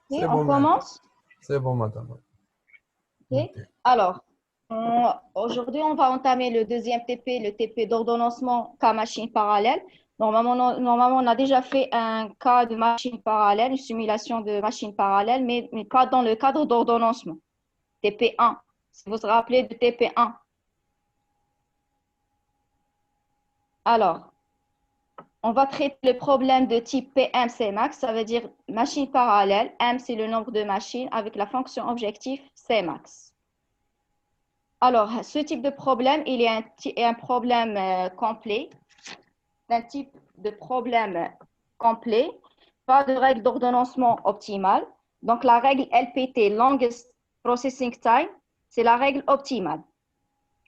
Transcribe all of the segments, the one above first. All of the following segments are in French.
C'est On bon, commence. c'est bon, madame. Ok. Alors, aujourd'hui, on va entamer le deuxième TP, le TP d'ordonnancement cas machine parallèle. Normalement, on a déjà fait un cas de machine parallèle, une simulation de machine parallèle, mais pas dans le cadre d'ordonnancement. TP1. Si vous vous rappelez de TP1. Alors, on va traiter le problème de type PM-Cmax, ça veut dire machine parallèle. M, c'est le nombre de machines avec la fonction objectif Cmax. Alors, ce type de problème, il est un problème complet. Un type de problème complet, pas de règle d'ordonnancement optimale. Donc, la règle LPT, Longest Processing Time, c'est la règle optimale.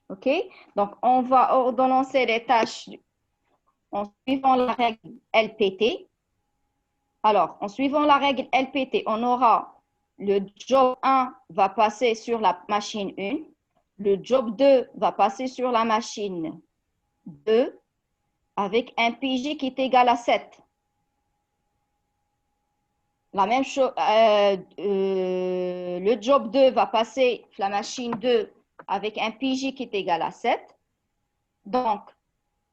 OK? Donc, on va ordonnancer les tâches en suivant la règle LPT. Alors, en suivant la règle LPT, on aura le job 1 va passer sur la machine 1. Le job 2 va passer sur la machine 2 avec un PJ qui est égal à 7. La même chose, le job 2 va passer sur la machine 2 avec un PJ qui est égal à 7. Donc,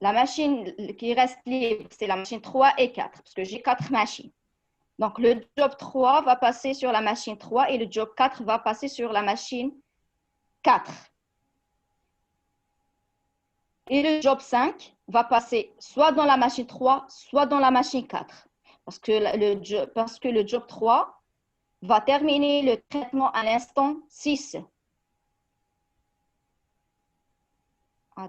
la machine qui reste libre, c'est la machine 3 et 4, parce que j'ai 4 machines. Donc, le job 3 va passer sur la machine 3 et le job 4 va passer sur la machine 4. Et le job 5 va passer soit dans la machine 3, soit dans la machine 4. Parce que le job 3 va terminer le traitement à l'instant 6. À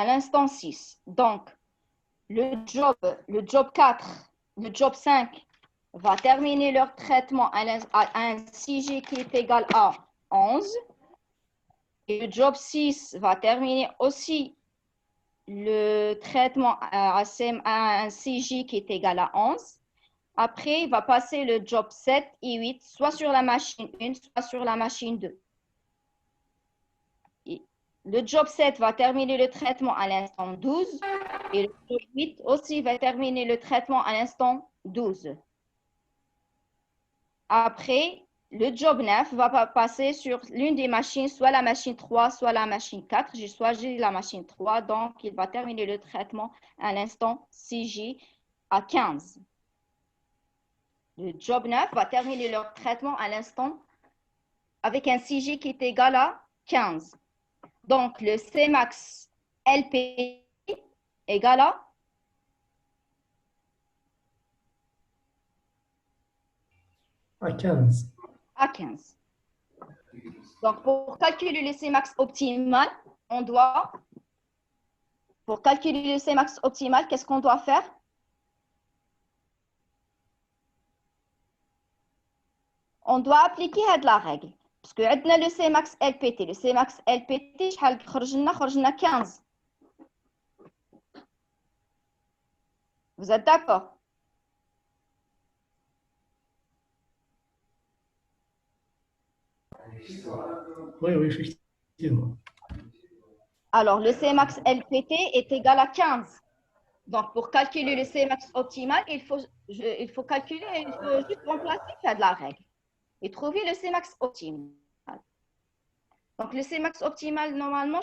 l'instant 6. Donc, le job 4, le job 5 va terminer leur traitement à un CG qui est égal à 11. Et le job 6 va terminer aussi le traitement à un CJ qui est égal à 11. Après, il va passer le job 7 et 8, soit sur la machine 1, soit sur la machine 2. Et le job 7 va terminer le traitement à l'instant 12 et le job 8 aussi va terminer le traitement à l'instant 12. Après, le job 9 va passer sur l'une des machines, soit la machine 3, soit la machine 4. J'ai choisi la machine 3, donc il va terminer le traitement à l'instant CJ à 15. Le job 9 va terminer le traitement à l'instant avec un CJ qui est égal à 15. Donc, le Cmax LP égal à 15. À 15. Donc, pour calculer le Cmax optimal, pour calculer le Cmax optimal, qu'est-ce qu'on doit faire? On doit appliquer la règle. Parce que on a le Cmax LPT. Le Cmax LPT, خرج لنا 15. Vous êtes d'accord? Oui, oui, effectivement. Alors, le Cmax LPT est égal à 15. Donc, pour calculer le Cmax optimal, il faut juste remplacer la règle et trouver le Cmax optimal. Donc, le Cmax optimal, normalement,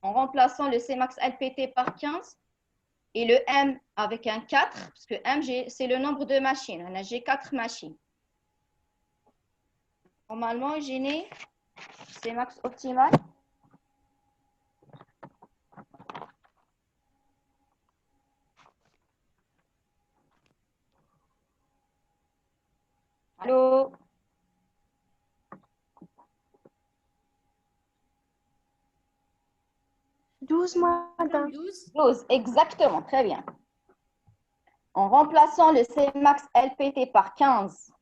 en remplaçant le Cmax LPT par 15 et le M avec un 4, parce que M, c'est le nombre de machines. J'ai 4 machines. Normalement, j'ai Cmax optimal. Allô? Madame. 12, exactement, très bien. En remplaçant le Cmax LPT par 15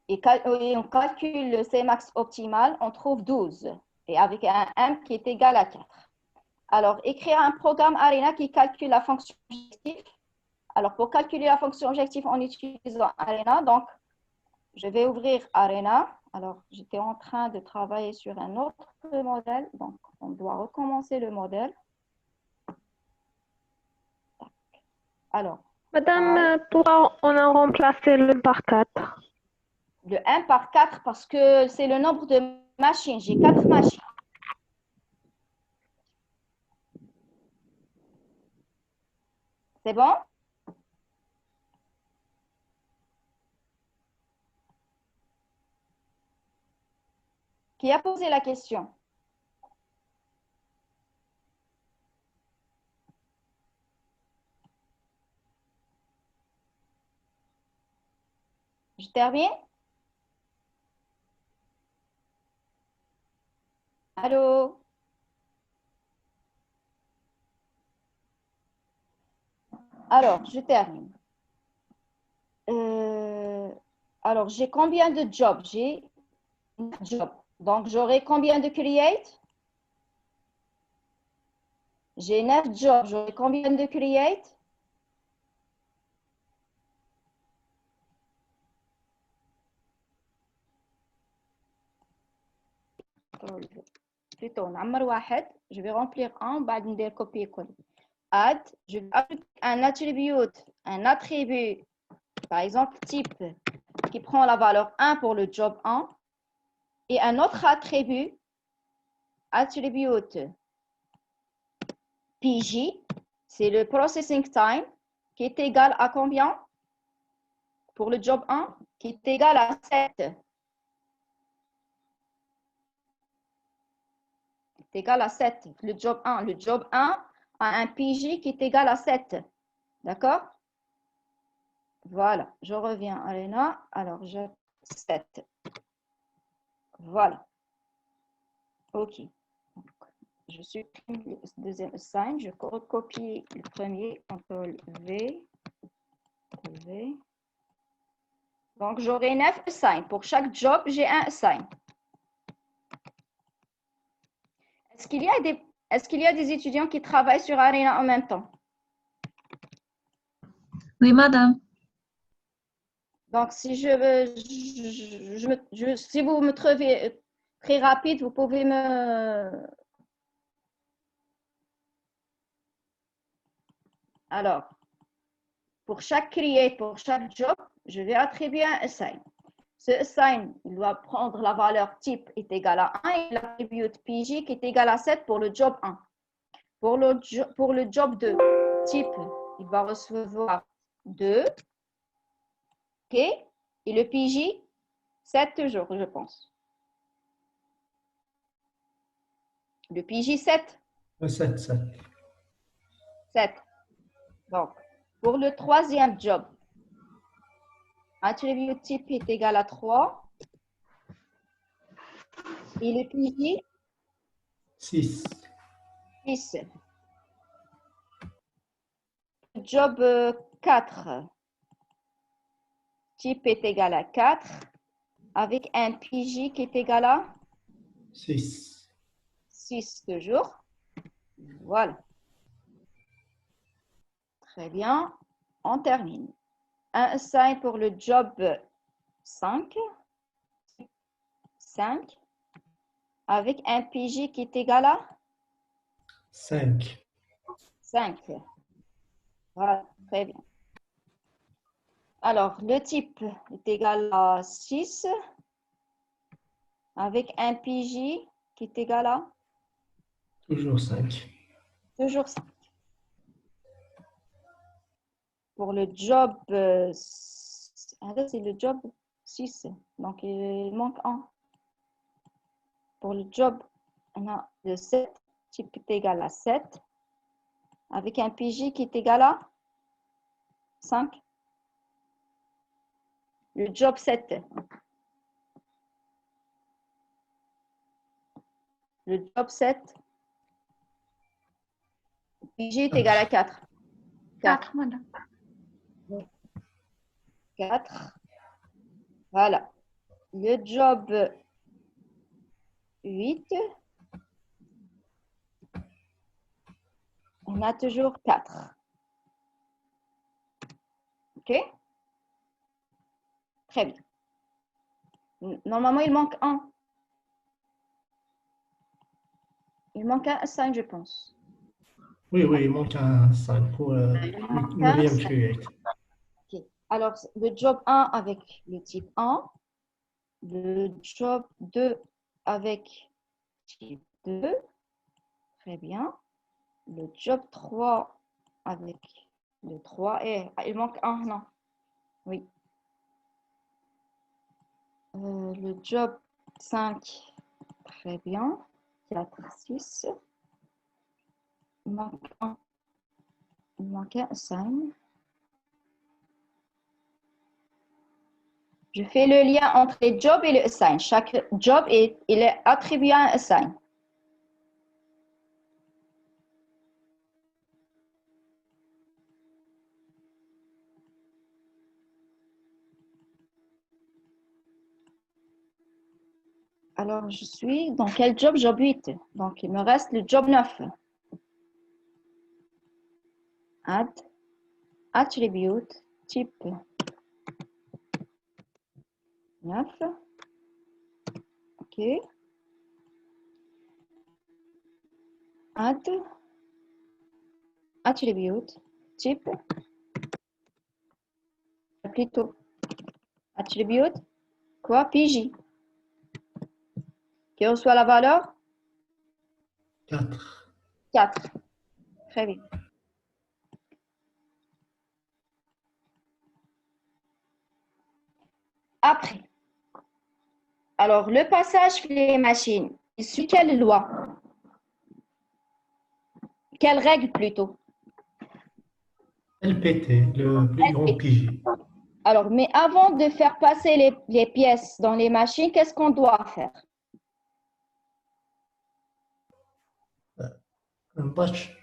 et on calcule le Cmax optimal, on trouve 12 et avec un M qui est égal à 4. Alors, écrire un programme ARENA qui calcule la fonction objectif. Alors, pour calculer la fonction objectif en utilisant ARENA, donc, je vais ouvrir ARENA Alors, j'étais en train de travailler sur un autre modèle. Donc, on doit recommencer le modèle. Alors, Madame, pourquoi on a remplacé le par 4? le 1 par 4 parce que c'est le nombre de machines. J'ai 4 machines. C'est bon? Qui a posé la question? Je termine? Allô? Alors, je termine. Alors, j'ai combien de jobs? J'ai 9 jobs. Donc, j'aurai combien de create? J'ai 9 jobs. J'aurai combien de create? Plutôt, number 1. Je vais remplir un, بعد ندير copier coller. Add, je vais ajouter un attribut, par exemple type, qui prend la valeur 1 pour le job 1, et un autre attribut PJ, c'est le processing time, qui est égal à combien pour le job 1? Qui est égal à 7. Est égal à 7. Le job 1. Le job 1 a un PJ qui est égal à 7. D'accord? Voilà. Je reviens à Léna. Alors, j'ai 7. Voilà. OK. Donc, je supprime le deuxième assign. Je recopie le premier. CTRL V. V. Donc, j'aurai 9 assigns. Pour chaque job, j'ai un assign. Est-ce qu'il y a des étudiants qui travaillent sur Arena en même temps? Oui, madame. Donc, si si vous me trouvez très rapide, vous pouvez me... Alors, pour chaque create, pour chaque job, je vais attribuer un assign. Ce assign, il doit prendre la valeur type est égal à 1 et l'attribut PJ qui est égal à 7 pour le job 1. Pour le job 2, type, il va recevoir 2. OK? Et le PJ, 7 toujours, je pense. Le PJ, 7. 7, 7. 7. Donc, pour le troisième job, attribut type est égal à 3. Et le PJ, 6. 6. Job 4, type est égal à 4, avec un PJ qui est égal à 6. 6 toujours. Voilà. Très bien. On termine. Un assign pour le job 5. 5. Avec un PJ qui est égal à 5. 5. Voilà. Très bien. Alors, le type est égal à 6. Avec un PJ qui est égal à Toujours 5. toujours 5. Pour le job, c'est le job 6, donc il manque 1. Pour le job, on a le 7, type est égal à 7, avec un PJ qui est égal à 5. Le job 7. Le job 7, PJ est égal à 4. 4, madame. 4. Voilà. Le job 8, on a toujours 4. OK? Très bien. Normalement, il manque un. Il manque un assign, je pense. Oui, oui, il manque un 5 pour Il le manque un 9e assign. create. Ok. Alors, le job 1 avec le type 1. Le job 2 avec type 2. Très bien. Le job 3 avec le 3. Et il manque un, non? Oui. Le job 5. Très bien. 4, 6. Il manque un. Il manque un assign. Je fais le lien entre les jobs et le assign. Chaque job il est attribué à un assign. Alors, je suis dans quel job? Job 8. Donc, il me reste le job 9. Add, attribute, type 9. OK. Add, attribute, type. Plutôt. Attribute, quoi? PJ. Qui reçoit la valeur? 4. 4. Très bien. Après. Alors, le passage sur les machines, il suit quelle loi? Quelle règle plutôt? LPT, le plus grand PJ. Alors, mais avant de faire passer les pièces dans les machines, qu'est-ce qu'on doit faire? Un batch.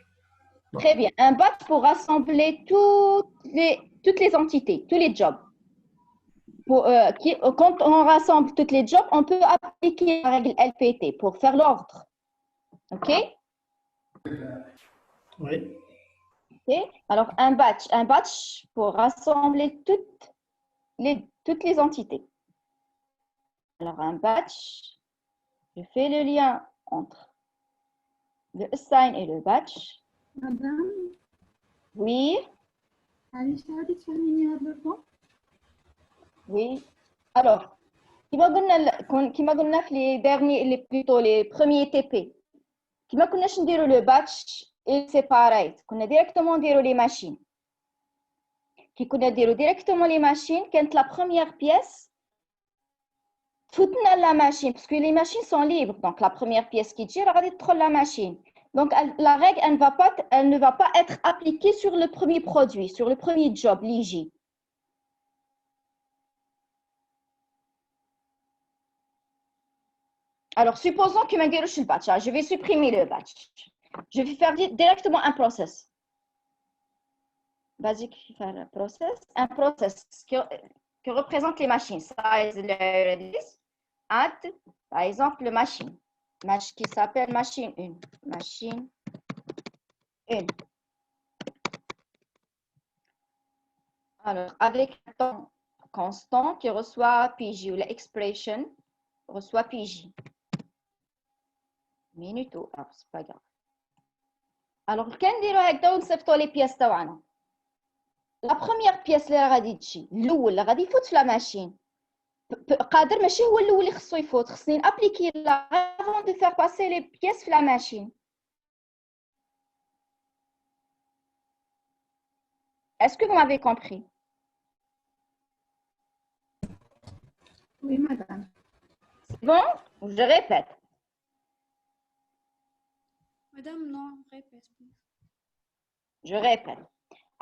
Très bien. Un batch pour rassembler toutes les entités, tous les jobs. Quand on rassemble toutes les jobs, on peut appliquer la règle LPT pour faire l'ordre. OK? Oui. OK? Alors, un batch pour rassembler toutes les entités. Alors, un batch, je fais le lien entre le assign et le batch. Madame, Oui, معليش تعرفي تفهميني هذا الرقم؟ oui. Alors, كما قلنا في les premiers TP. كما كناش نديروا le batch et separate. كنا directement نديروا les machines. كي كنا نديروا directement les machines, كانت la première pièce تفوتنا la machine parce que les machines sont libres. Donc la première pièce qui tire, غادي تدخل la machine. Donc la règle elle ne va pas être appliquée sur le premier produit, sur le premier job, l'IJ. Alors, supposons que je suis le batch. Je vais supprimer le batch. Je vais faire directement un process. Basique, faire un process qui représente les machines. Size, le add, par exemple, le machine. Qui s'appelle machine 1. Machine 1. Alors, avec un temps constant qui reçoit PJ ou l'expression reçoit PJ. Minuto, c'est pas grave. Alors, quand on نديروا les pièces تاعنا. La première pièce اللي غادي تجي الاول اللي غادي يفوت في لا ماشين قادر ماشي هو الاول اللي خصو يفوت خصني نابليكي لا avant de faire passer les pièces في la machine. Est-ce que vous m'avez compris? Oui, madame. C'est bon? Je répète. Madame, non, répète. Je répète.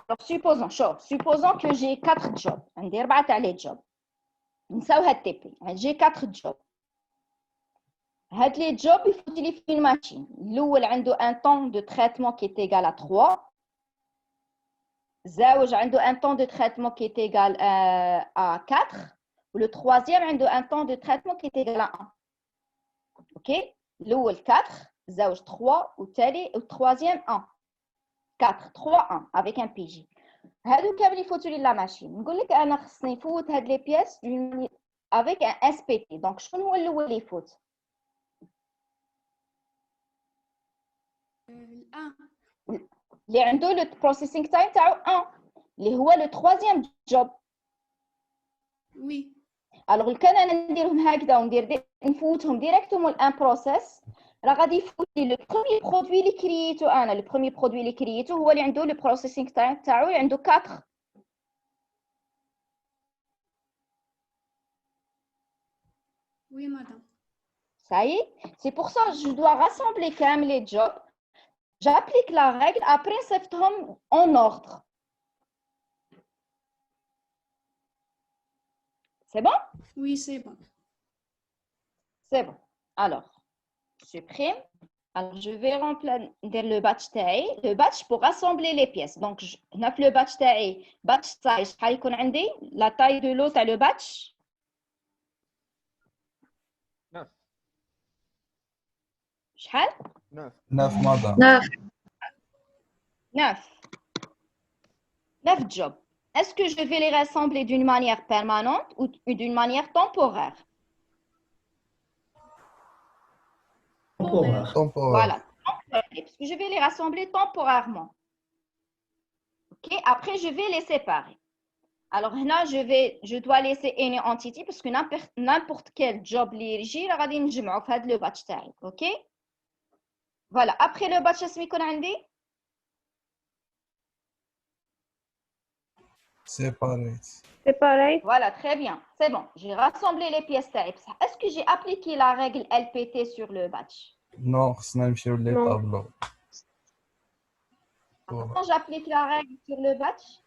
Alors, supposons que j'ai 4 jobs. عندي 4 تاع les jobs. نساو هاد TP. J'ai 4 jobs. هاد les jobs, il faut utiliser une machine. الأول عنده un temps de traitement qui est égal à 3. زاوج عنده un temps de traitement qui est égal à 4. Le troisième عنده un temps de traitement qui est égal à 1. OK? الأول 4, زاوج 3 والتالي الtroisième 1. 4, 3, 1 avec un PJ. هادو كامل يفوتوا لي لا ماشين. نقول لك انا خصني نفوت هاد لي بياس avec un SPT. Donc, شنو هو الأول اللي يفوت؟ الآن اللي عنده le processing time تاعو 1 اللي هو le troisième job. وي الوغ كان انا نديرهم هكذا نفوتهم ديريكتومون الان بروسيس راه غادي يفوت لي لو بروميير برودوي اللي كرييتو انا. لو بروميير برودوي اللي كرييتو هو اللي عنده لو بروسيسينغ تاعو اللي عنده 4. وي مدام. Ça y est, c'est pour ça que je dois rassembler quand même les jobs. J'applique la règle, après نصيفطهم en ordre. C'est bon? وي سي بون. C'est bon. Alors, supprime. Alors, je vais remplir le batch تاعي. Le batch pour rassembler les pièces. Donc, هنا في le batch تاعي batch size شحال يكون عندي؟ La taille de l'eau تاع le batch. 9 شحال؟ 9 9 مدام. 9. 9 jobs. Est-ce que je vais les rassembler d'une manière permanente ou d'une manière temporaire? Temporaire. Temporaire. Voilà, temporaire, parce que je vais les rassembler temporairement. Ok, après je vais les séparer. Alors là, je dois laisser any entity parce que n'importe quel job اللي يجي راه غادي نجمعو في هذا le batch تاعي. Ok. Voilà, après le batch اسمي يكون عندي Separate. Separate. Voilà, très bien. C'est bon. J'ai rassemblé les pièces تاعي. Est-ce que j'ai appliqué la règle LPT sur le batch? Non, خصنا نمشيو لي Non. طابلو. Quand j'applique la règle sur le batch,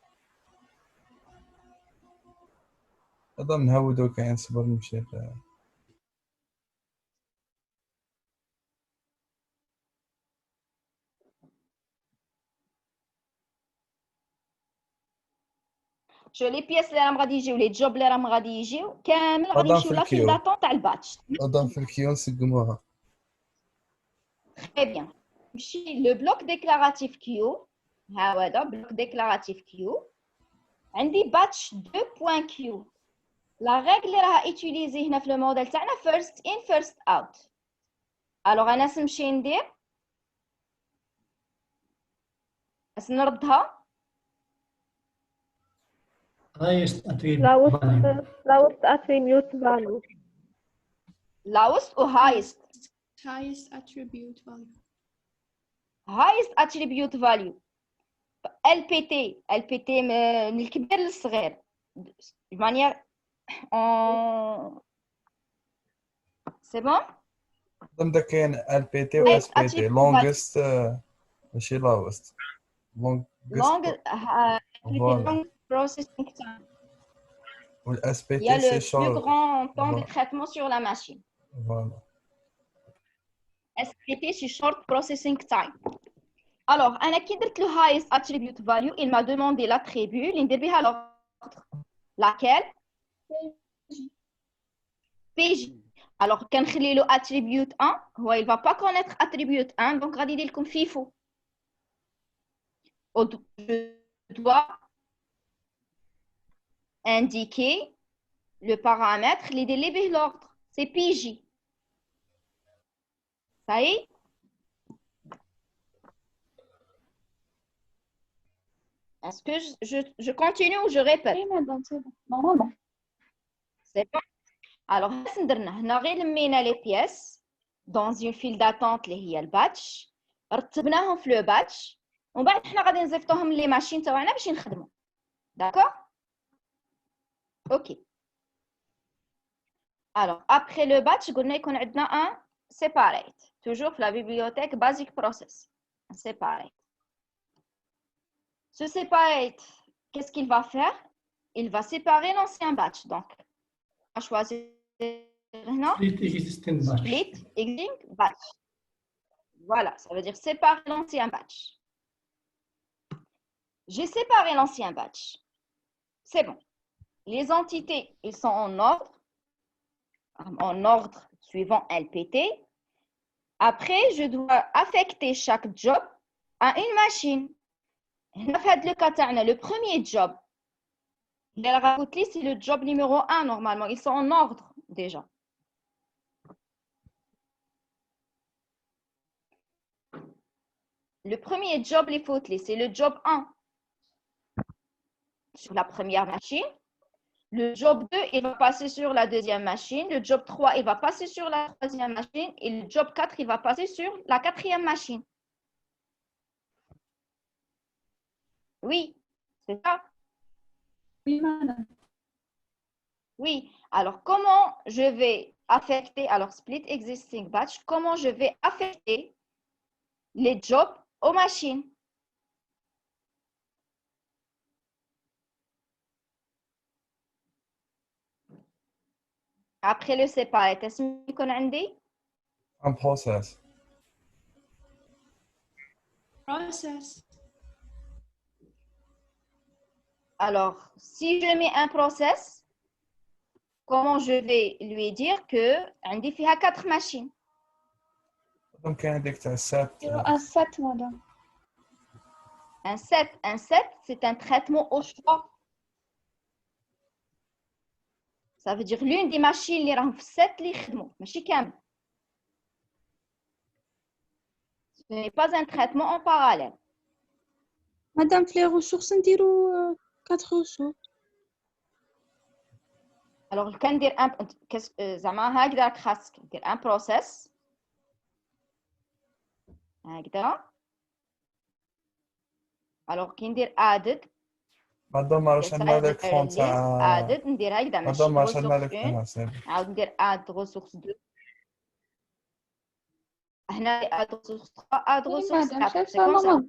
هذا نهودو كاين صبر نمشي je les pièces اللي راهم غادي يجيو les jobs اللي راهم غادي يجيو كامل غادي هذا يمشيو في لا فيل الكيو. داتون تاع الباتش. هذا في الكيو نسقموها. Très bien. نمشي le bloc déclaratif Q. ها هو هذا bloc déclaratif Q. عندي batch 2.q. La règle اللي راها utiliser هنا في الموديل تاعنا first in first out. alors انا نمشي ندير بس نردها Highest attribute Lowest, value. lowest attribute value. lowest و highest. highest attribute value. highest attribute value. LPT من الكبير للصغير. de manière en c'est bon. هذا كاين ال بي تي و Highest اس بي تي. attribute لونجست ماشي لاوست. long Voilà. long processing time. والاس بي Il y a تي سي le plus شورت. grand temps de Voilà. traitement sur la machine. Voilà. SPT c'est short processing time. Alors, أنا كي درت le highest attribute value, il m'a demandé l'attribut اللي ندير بها l'ordre. Laquelle? PJ. Alors, كنخلي له attribute 1, هو il va pas connaître attribute 1, donc غادي يدير لكم FIFO. Je dois indiquer le paramètre اللي يدير لي به l'ordre. C'est PJ. Ça y est? Est-ce que je continue ou je répète? Oui, madame, c'est bon. Normalement. C'est bon. Alors, هنا غير لمينا les pièces dans une file d'attente اللي هي الباتش، رتبناهم في لو باتش، ومن بعد حنا غادي نزيفطوهم لي ماشين تاعنا باش نخدموا. D'accord? OK. Alors, après le batch, قلنا يكون عندنا un separate. Toujours في la bibliothèque basic process. Un separate. Ce separate, qu'est-ce qu'il va faire? Il va séparer l'ancien batch. Donc, on va choisir non? Split existing batch. Split existing batch. Voilà, ça veut dire séparer l'ancien batch. J'ai séparé l'ancien batch. C'est bon. Les entités, ils sont en ordre suivant LPT. Après, je dois affecter chaque job à une machine. هنا في هذا le cas تاعنا le premier job Les ragoutlis, c'est le job numéro 1 normalement. Ils sont en ordre déjà. Le premier job, les fautlis, c'est le job 1 sur la première machine. Le job 2, il va passer sur la deuxième machine. Le job 3, il va passer sur la troisième machine. Et le job 4, il va passer sur la quatrième machine. Oui, c'est ça. Oui, madame. Oui. Alors, comment je vais affecter, alors split existing batch, comment je vais affecter les jobs aux machines? Après le separate, est-ce qu'on a dit? Un process. Process. Alors, si je mets un process, comment je vais lui dire que عندي فيها 4 machines? مادام كاين هذيك تاع السات 0 madame. Un set, c'est un traitement au choix. Ça veut dire l'une des machines اللي راهم في الset اللي يخدموا ماشي كامل. Ce n'est pas un traitement en parallèle. Madame, في les ressources, نديرو 4 ressources. Alors, كان ندير زعما هكذا راك خاصك دير un process هكذا. Alors, كي ندير added مادام ما راه عندنا ليكرون تاع added ندير هكذا ماشي مادام ما راه عندنا ressource 1 ليكرون سي عاود ندير add ressource 2 هنا add ressource 3 add ressource 4 c'est comme ça.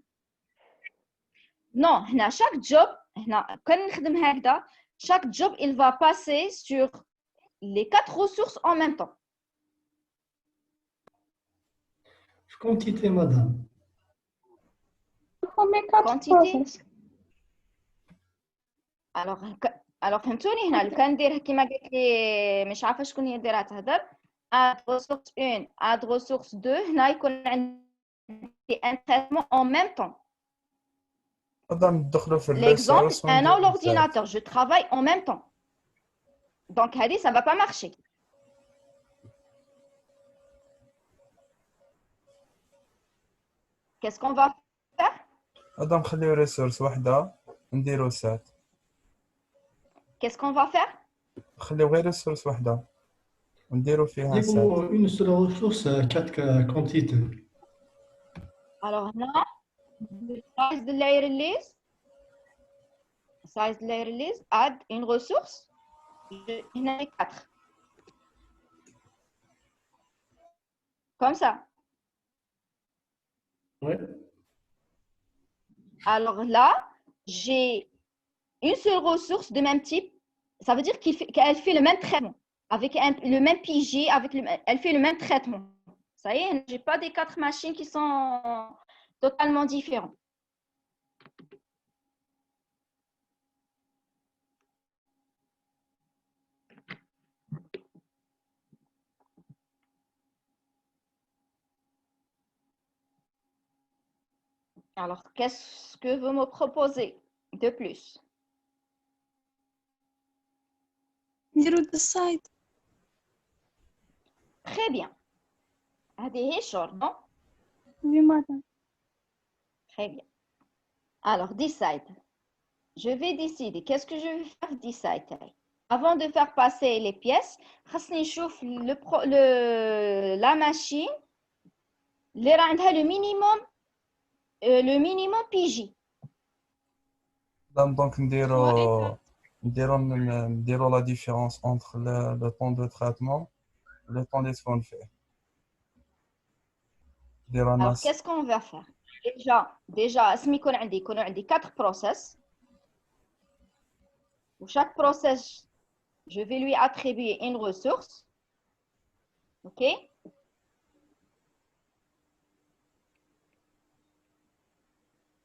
Non, هنا chaque job هنا كان نخدم هكذا chaque job il va passer sur les 4 ressources en même temps. Quantité, madame. Quantité. alors فهمتوني هنا لو كان ندير كيما قالت لي مش عارفه شكون هي دايره تهضر add ressource 1 add ressource 2 هنا يكون عندي un traitement en même temps. مادام ندخلوا في L'exemple, un ou l'ordinateur, je travaille en même temps. Donc, Hadi, ça ne va pas marcher. Qu'est-ce qu'on va faire? مادام نخليو ريسورس وحده نديرو سات Qu'est-ce qu'on va faire? نخليو غير ريسورس وحده ونديرو فيها سات. Pour une seule ressource, 4 quantités. Alors, là, le size de layer list, add une ressource. Il y en a 4. Comme ça. Oui. Alors là, j'ai une seule ressource de même type. Ça veut dire qu'elle fait le même traitement. Avec le même PJ, elle fait le même traitement. Ça y est, je n'ai pas des 4 machines qui sont totalement différentes. Alors, qu'est-ce que vous me proposez de plus? Decide. Très bien. هذه short, non? Oui, madame. Très bien. Alors, decide. Je vais décider. Qu'est-ce que je vais faire decide? Avant de faire passer les pièces, خاصني نشوف la machine اللي راه عندها le minimum PJ. دونك نديرو لا ديفيرونس انتر لو طون دو تريتمون لو طون اللي تكون فيه. Alors, qu'est-ce qu'on va faire? Déjà, يكون عندي 4 process. Pour chaque process, je vais lui attribuer une ressource. OK?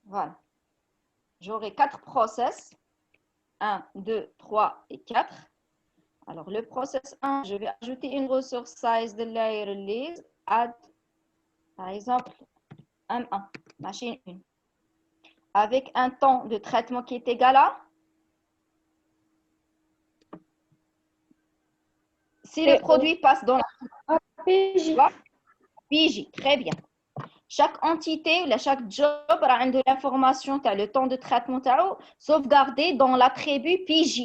Voilà. J'aurai 4 process. 1, 2, 3 et 4. Alors, le process 1, je vais ajouter une ressource size de layer release, add, par exemple, M1, machine 1. Avec un temps de traitement qui est égal à Si le produit passe dans la PJ. PJ, très bien. Chaque entité ou chaque job a de l'information, le temps de traitement sauvegardé dans l'attribut PJ.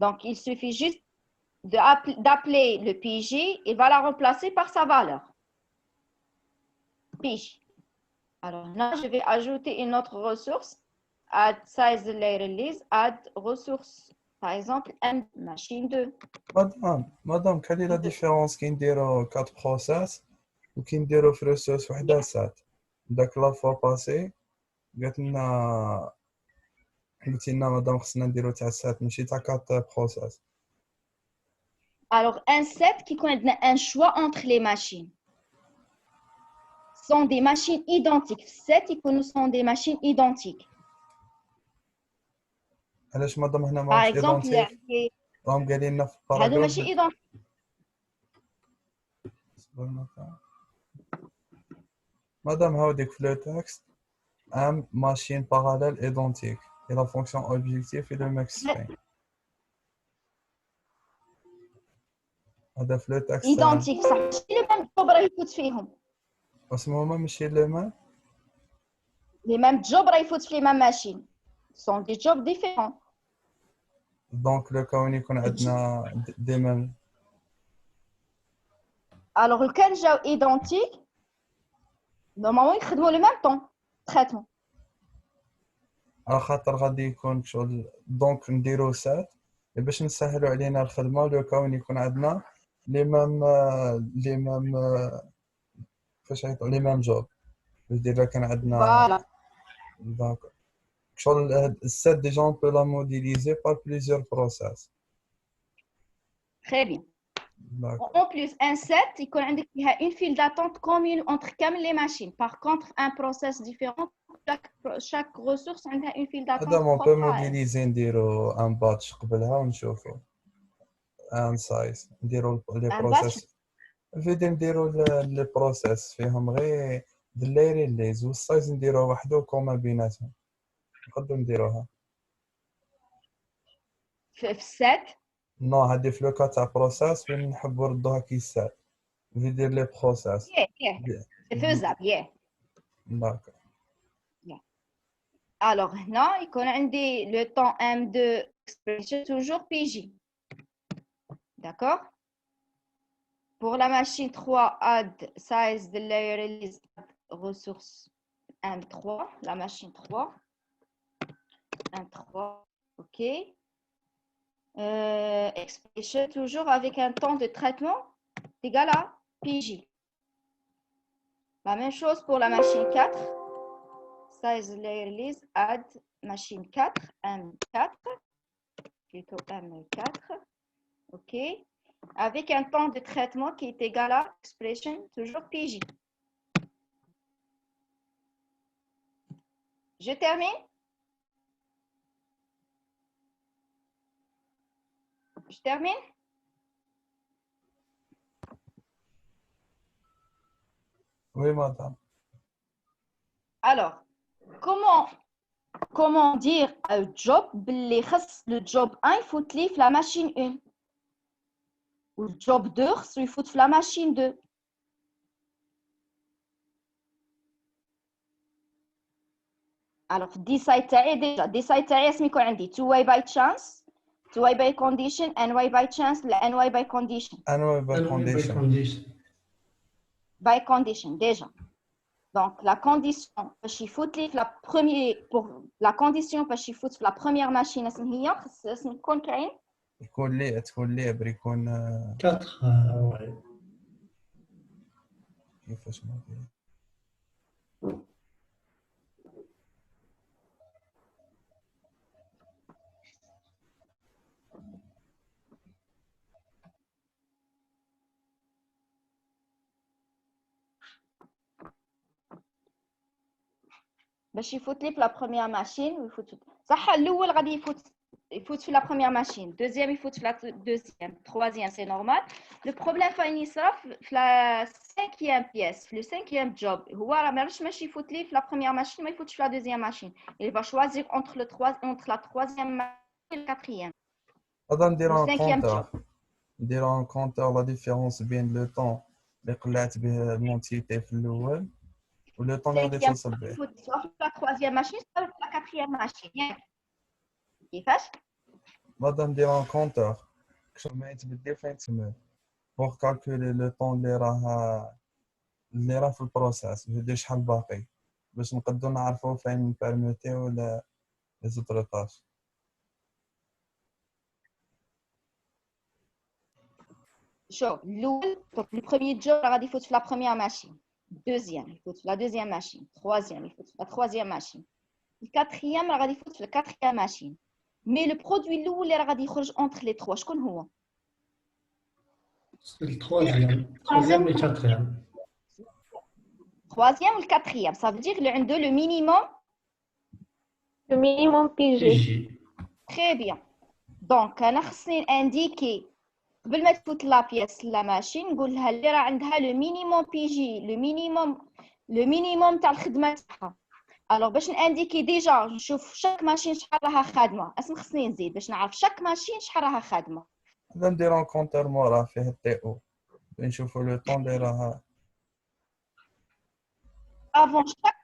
Donc, il suffit juste d'appeler le PJ, il va la remplacer par sa valeur. PJ. Alors là, je vais ajouter une autre ressource. Add size layer release, add ressource. Par exemple, M machine 2. Madame, quelle est la différence qui نديرو 4 process ou qui نديرو في ressource وحده 7 داك لا فوا باسي قالت لنا مدام خصنا نديرو تاع 7 ماشي تاع 4 process. Alors, un set qui connaît un choix entre les machines. Sont des machines identiques. 7 sont des machines identiques. علاش مدام هنا Par ما exemple, ايدونتيك راهم قايلين لنا في هادو الباراغراف ماشي identiques. مدام هاوديك في لو تكست ام ماشين باراليل ايدونتيك et la fonction objectif et le max string. هذا في لو تكست Identiques, صح. ماشي le même job راه يفوت فيهم. اسمهما ماشي لي ميم. Les mêmes jobs راه يفوت في les mêmes machines. Ce sont des jobs différents. دونك لو كون يكون عندنا دي ميم. Alors, le cas جاو identique, normalement يخدموا le même temps traitement. على خاطر غادي يكون شغل دونك نديرو سات باش نسهلوا علينا الخدمه لو كون يكون عندنا لي ميم فاش يعيطوا لي ميم جوب دير كان عندنا Voilà. دونك شغل السات ديجا اون بو لا موديليزي بار بليزيور بروسيس. Très bien. D'accord. En plus, un set, il y a une file d'attente commune entre les machines. Par contre, un process différent, chaque ressource a une file d'attente. هذا مون بو موديليزي نديرو ان باتش قبلها ونشوفو ان سايز نديرو لي بروسيس فيدي نديرو لي بروسيس فيهم غير دلايري ليز والسايز نديروه وحده كوما بيناتهم نقدروا نديروها في set. نو هادي في لوكا تاع بروسيس وين نحبوا نردوها كيسات فيدير لي بروسيس C'est faisable, yeah. داكور. Alors, là, il connaît le temps M2 expression toujours PJ. D'accord? Pour la machine 3, add size de layer release ressource M3, la machine 3. M3, OK. Expression toujours avec un temps de traitement égal à PJ. La même chose pour la machine 4. Size layer release add machine 4, M4, plutôt M4, OK, avec un temps de traitement qui est égal à expression toujours PJ. Je termine. Je termine. Oui, madame. Alors, comment dire un job le job 1 il faut lire la machine 1 ou le job 2 il faut la machine 2. Alors decide déjà decide اسمي يكون عندي 2 way by chance 2 way by condition n way by chance لا n way by condition by condition déjà. Donc, la condition, la condition باش يفوت في la première machine اسمها هي خص يكون كاين تكون ليبر يكون 4 كيفاش نقول باش يفوت لي في la première machine ويفوت صح الاول غادي يفوت في la première machine deuxième يفوت في la deuxième troisième c'est normal le problème فين يصرا في la cinquième pièce في le cinquième job هو راه ماش يفوت لي في la première machine ما يفوتش في la deuxième machine il va choisir entre la troisième machine et le quatrième هذا نديرو ان كونتور نديرو ان كونتور لا ديفيرونس بين لو طون اللي قلعت به المونتيتي في الاول ولو طون اللي غادي توصل به. سواء في لا تروازيام ماشين سواء في لا كاتريام ماشين ياك كيفاش؟ بعدا نديرو ان كونتور كش ما يتبدل فين تسمى بوغ كالكولي لو طون اللي راه في البروسيس ندير شحال باقي باش نقدروا نعرفوا فين نبرميتيو ولا لي زوطر طاش. شوف الاول لو بروميير جوب غادي يفوت في لا بروميير ماشين دوزيام يفوت في لا دوزيام ماشين تروازيام يفوت في لا تروازيام ماشين الكاتريام غادي يفوت في الكاتريام ماشين مي لو برودوي الاول اللي راه غادي يخرج اونتر لي تخوا شكون هو؟ التروازيام والكاتريام. troisième ou le quatrième, ça veut dire le minimum. Le minimum PG. Très bien. Donc, أنا خصني indiquer قبل ما تفوت لا بيس لا ماشين نقول لها اللي راه عندها لو مينيموم بي جي لو مينيموم تاع الخدمه تاعها. الوغ باش نديكي ديجا نشوف شاك ماشين شحال راها خادمه اسم خصني نزيد باش نعرف شاك ماشين شحال راها خادمه. هذا نديرو كونتور مورا فيه التي او نشوفوا لو طون اللي راها افون شاك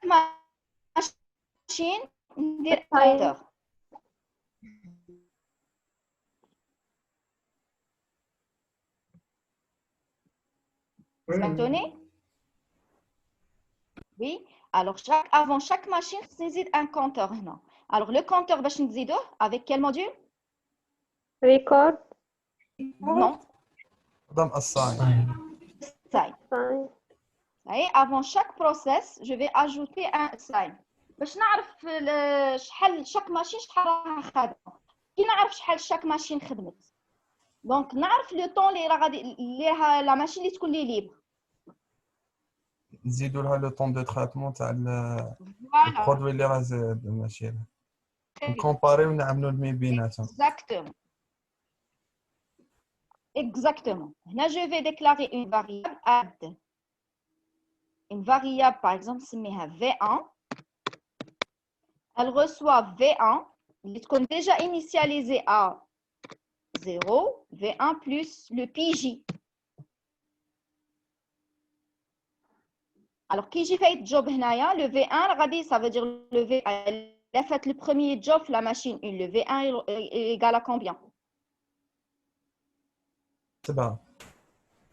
ماشين ندير كونتور. سمعتوني؟ Oui. Alors, avant chaque machine, خصني نزيد un compteur هنا. Alors, le compteur باش نزيدوه avec quel module? Record. Non. ضم assign. Assign. Oui, avant chaque process, je vais ajouter un assign. باش نعرف شحال chaque machine شحال راها خادمه. كي نعرف شحال chaque machine خدمت. Donc, نعرف le temps اللي راه غادي اللي لا ماشين اللي تكون لي ليبر. نزيدوا لها لو طون دو تريتمون تاع البرودوي اللي راه زاد ماشي نكومباريو ونعملوا المين بيناتهم. Exactement. Là, je vais déclarer une variable add. Une variable, par exemple, c'est V1. Elle reçoit V1, qui est déjà initialisé à 0, V1 plus le PJ. Alors, qui j'ai fait le job هنايا, le V1, ça veut dire le V1, elle a fait le premier job, la machine 1. Le V1 est égal à combien?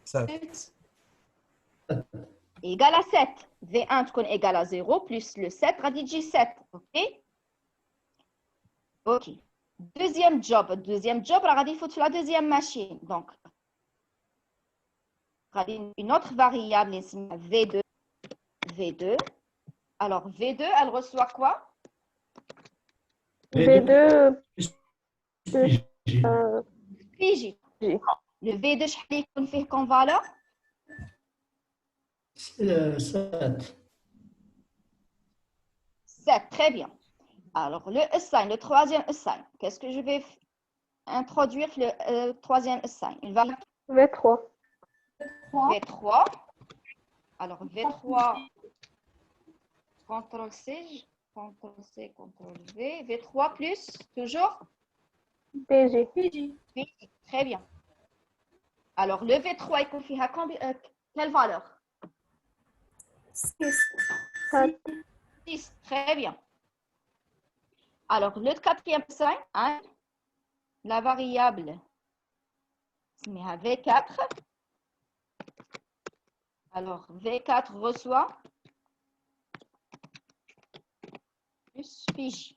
7. Égal à 7. V1 est égal à 0 plus le 7, radis 7. OK? OK. Deuxième job, radis faut la deuxième machine. Donc, une autre variable, V2. V2. Alors, V2, elle reçoit quoi? V2. PJ. Le V2, je vais faire comme valeur? 7. 7, très bien. Alors, le assign, le troisième assign, qu'est-ce que je vais introduire le troisième assign? Une variable V3. V3. Alors, V3, CTRL-C, CTRL-C, CTRL-V. V3 plus, toujours? PG. Très bien. Alors, le V3, il confie à quelle valeur? 6. Très bien. Alors, le quatrième assign, hein, la variable, c'est V4. Alors, V4 reçoit plus PJ.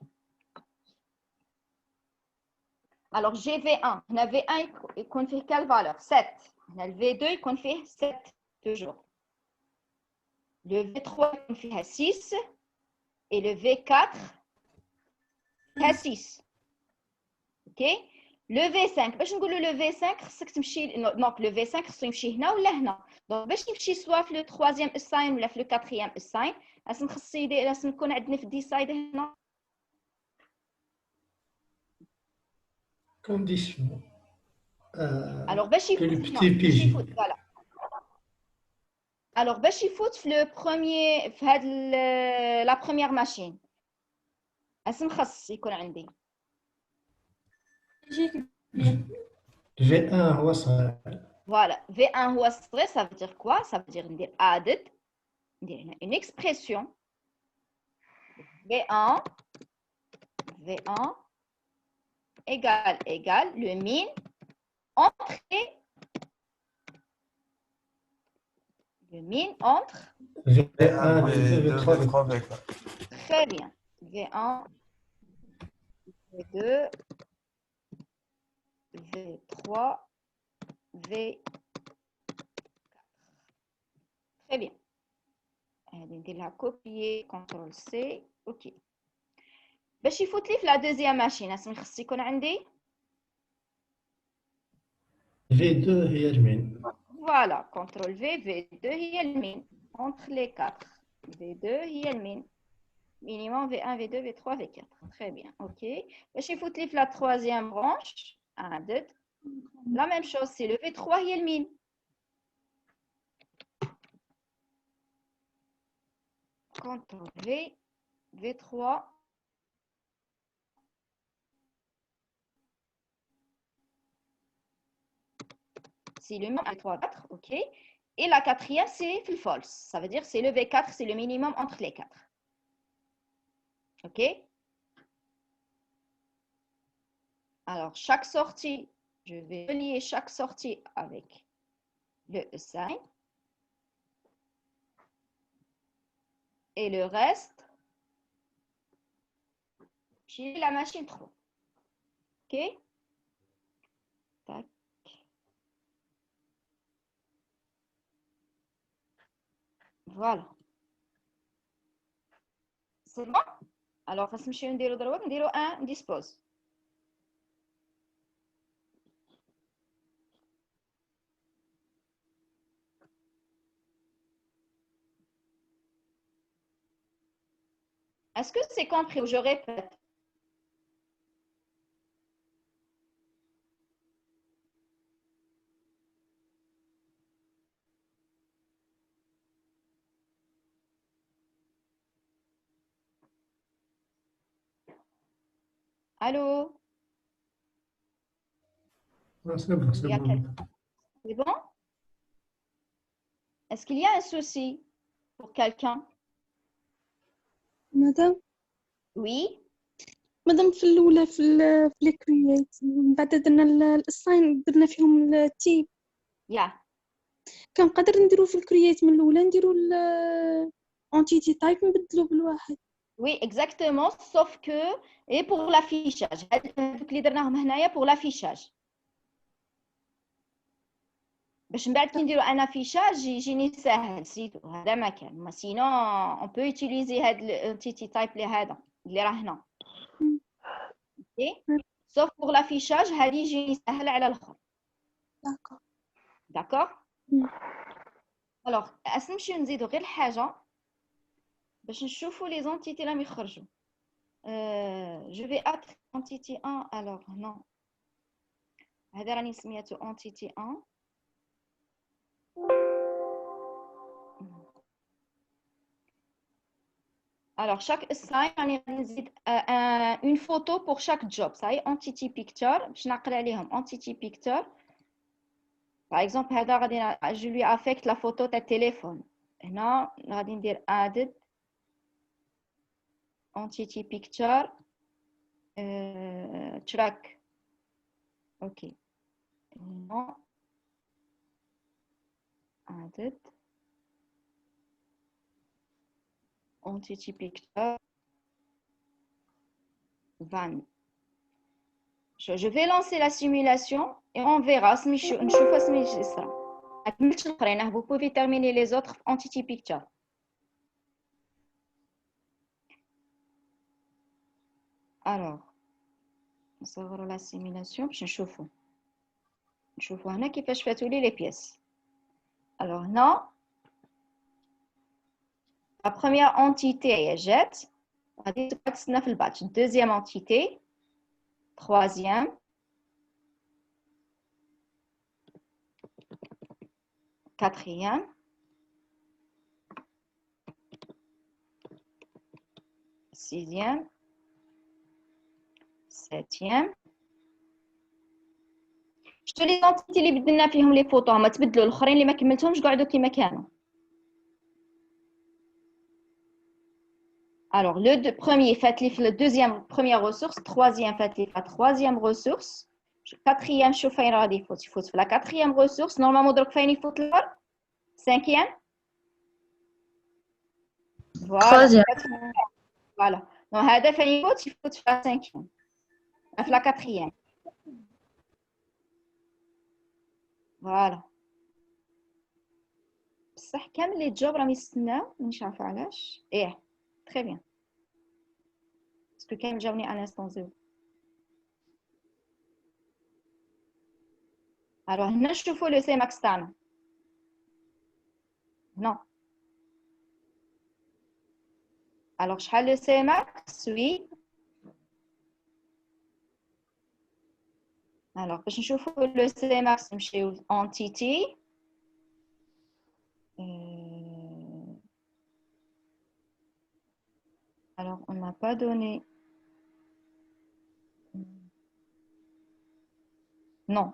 Alors, GV1. On a V1, il confie quelle valeur? 7. On a le V2, il confie 7, toujours. Le V3, il confie 6. Et le V4, 6. OK? Le V5, باش نقولوا le V5 خصك تمشي donc le V5 خصو يمشي هنا ولا هنا. donc باش يمشي سوا في le troisième assign ولا في le quatrième assign لازم خص يدير لازم نكون عندنا في decide هنا condition. alors باش يفوت le petit PJ. voilà. alors باش يفوت في le premier في هاد la première machine لازم خص يكون عندي Le V1 هو صغير. Voilà. V1 هو الصغير, ça veut dire quoi? Ça veut dire ندير عدد, ندير هنا une expression. V1 égale le min entre V1 V2 V2 V3 V3 V4. très bien. V1, V2, V3, V4. Très bien. On va copier, CTRL C. OK. باش يفوت لي في la deuxième machine, اسمي خص يكون عندي V2 هي المين. Voilà, CTRL V, V2 هي المين entre les quatre. V2 هي المين. Minimum V1, V2, V3, V4. Très bien, ok. باش يفوت لي في la troisième branche, عدد. La même chose, c'est le V3 هي المين. CTRL V, V3. C'est le minimum V3, 4, ok. Et la quatrième, c'est le false. Ça veut dire c'est le V4, c'est le minimum entre les quatre. Ok. Alors, chaque sortie, je vais relier chaque sortie avec le assign. Et le reste, j'ai la machine 3. Ok. Tac. Voilà. C'est bon? Alors, on va dire 1 dispose. Est-ce que c'est compris ou je répète? Allô? C'est bon, c'est bon. C'est bon? Est-ce qu'il y a un souci pour quelqu'un? مدام Oui? مدام في الأولى في الكرييت من بعد درنا الأساين درنا فيهم التيب Yeah. كنقدر نديرو في الكرييت من الأولى نديرو الانتيتي تايب نبدلو بالواحد. Oui, exactement, sauf que, et pour l'affichage, pour l'affichage. باش من بعد كي نديرو ان افيشاج يجيني ساهل زيدو هذا ما كان ما سينو اون بو يوتيليزي هاد الانتيتي تايب اللي راه هنا اوكي سوف بور لافيشاج هادي يجيني ساهل على الاخر داكور داكور الوغ نمشيو نزيدو غير حاجه باش نشوفو لي زونتيتي راهم يخرجوا جو في اتر انتيتي 1 الوغ نو هذا راني سميتو انتيتي 1. Alors, chaque assign, une photo pour chaque job. Ça y est, entity picture. Je vais entity picture. Par exemple, je lui affecte la photo de téléphone. Là, je vais dire added entity picture track. OK. Non. Added entity picture van. Je vais lancer la simulation et on verra. Vous pouvez terminer les autres entity picture. Alors, on va la simulation. Je chauffe. Je vois là qui fait tous les pièces. Alors, non. La première entité est jet. Deuxième entité. Troisième. Quatrième. Sixième. Septième. شتو لي زونتيتي اللي بدلنا فيهم لي فوتو هما تبدلوا، الاخرين اللي ما كملتهمش قعدوا كيما كانوا. Alors, premier, faites le deuxième, première ressource, troisième, faites la troisième ressource, quatrième, il faut la quatrième ressource, normalement, il faut la cinquième. Voilà. Troisième. Voilà. Donc, il faut la cinquième. La quatrième. Voilà. بصح كامل لي جوب راهم يستناو مانيش عارفه علاش. Très bien. Parce que quand même, j'ai à l'instant 0. Alors, je fais le Cmax تاعنا. Non. Alors, je fais le Cmax, oui. Alors, je fais le Cmax, je suis entity. Alors, on n'a pas donné. Non.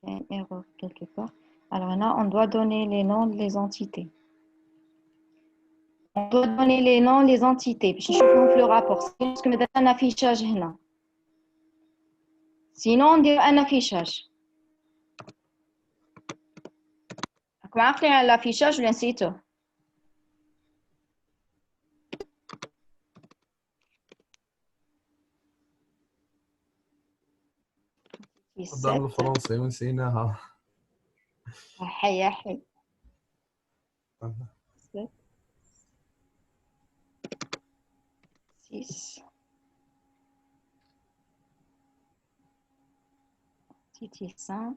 Il y a une erreur quelque part. Alors là, on doit donner les noms des entités. On doit donner les noms des entités. Puis je fais le rapport. Parce que nous avons un affichage là. Sinon, on dit un affichage. Comment on fait l'affichage? Je l'incite. قدام الفرنسي ونسيناها. حي حي. 6 Titi 5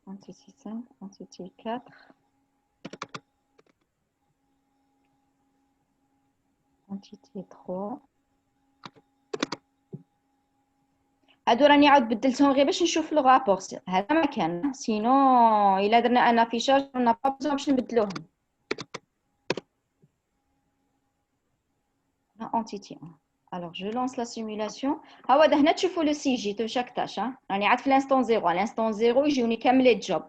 Entity 5 Entity 4 Entity 3 هادو راني عاود بدلتهم غير باش نشوف لو رابور هذا ما كان سينو الا درنا ان افيشاج ما با بزاف باش نبدلوهم entity 1 alors je lance la simulation ها هذا هنا تشوفوا لو سي جي تاع شاك تاش راني عاد في l'instant 0 à l'instant 0 يجوني كامل لي جوب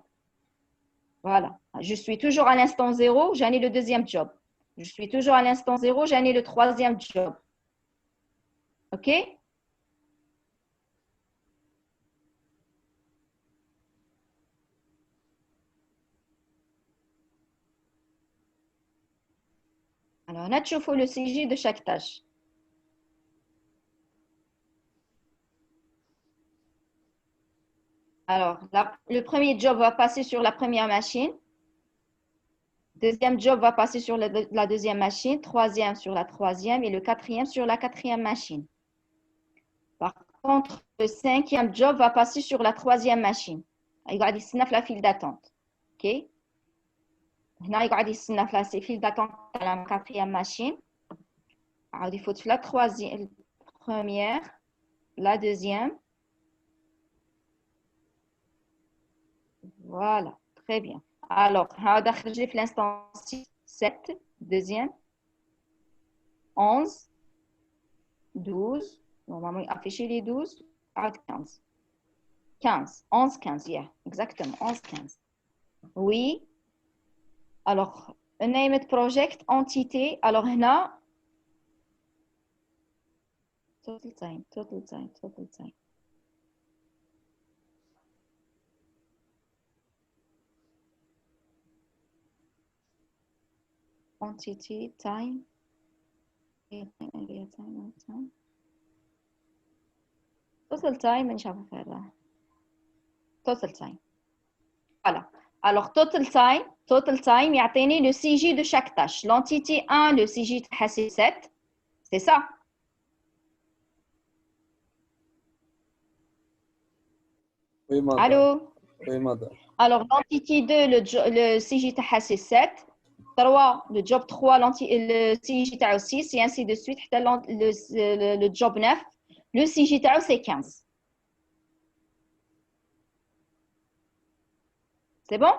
voilà je suis toujours à l'instant 0 j'en ai le deuxième job je suis toujours à l'instant 0 j'en ai le troisième job OK. Alors, on a toujours le CJ de chaque tâche. Alors, le premier job va passer sur la première machine. Deuxième job va passer sur la deuxième machine. Troisième sur la troisième et le quatrième sur la quatrième machine. Par contre, le cinquième job va passer sur la troisième machine. Il va y avoir la file d'attente. OK? هنا يقعد يستنى في الفيل داتونت تاع لا كاتريام ماشين عاود يفوت في لا تروازيام بروميير لا دوزيام فوالا تري بيان الوغ هادا خرج لي في لانستون 6 7 دوزيام 11 12 نورمالمون يافيشي لي 12 عاود 15 15 11 15 يا اكزاكتومون 11 15 وي Alors, name it project entité. Alors, هنا total time. Entity time. Total time مانيش عارفة نفرها. Total time. Voilà. Alors, total time, يعطيني le CJ de chaque tâche. L'entité 1, le CJ تاعها c'est 7. C'est ça. Oui, madame. Allô? Oui, madame. Alors, l'entité 2, le CJ تاعها c'est 7. 3, le job 3, le CJ تاعو 6 et ainsi de suite. Le job 9, le CJ تاعو c'est 15. C'est bon?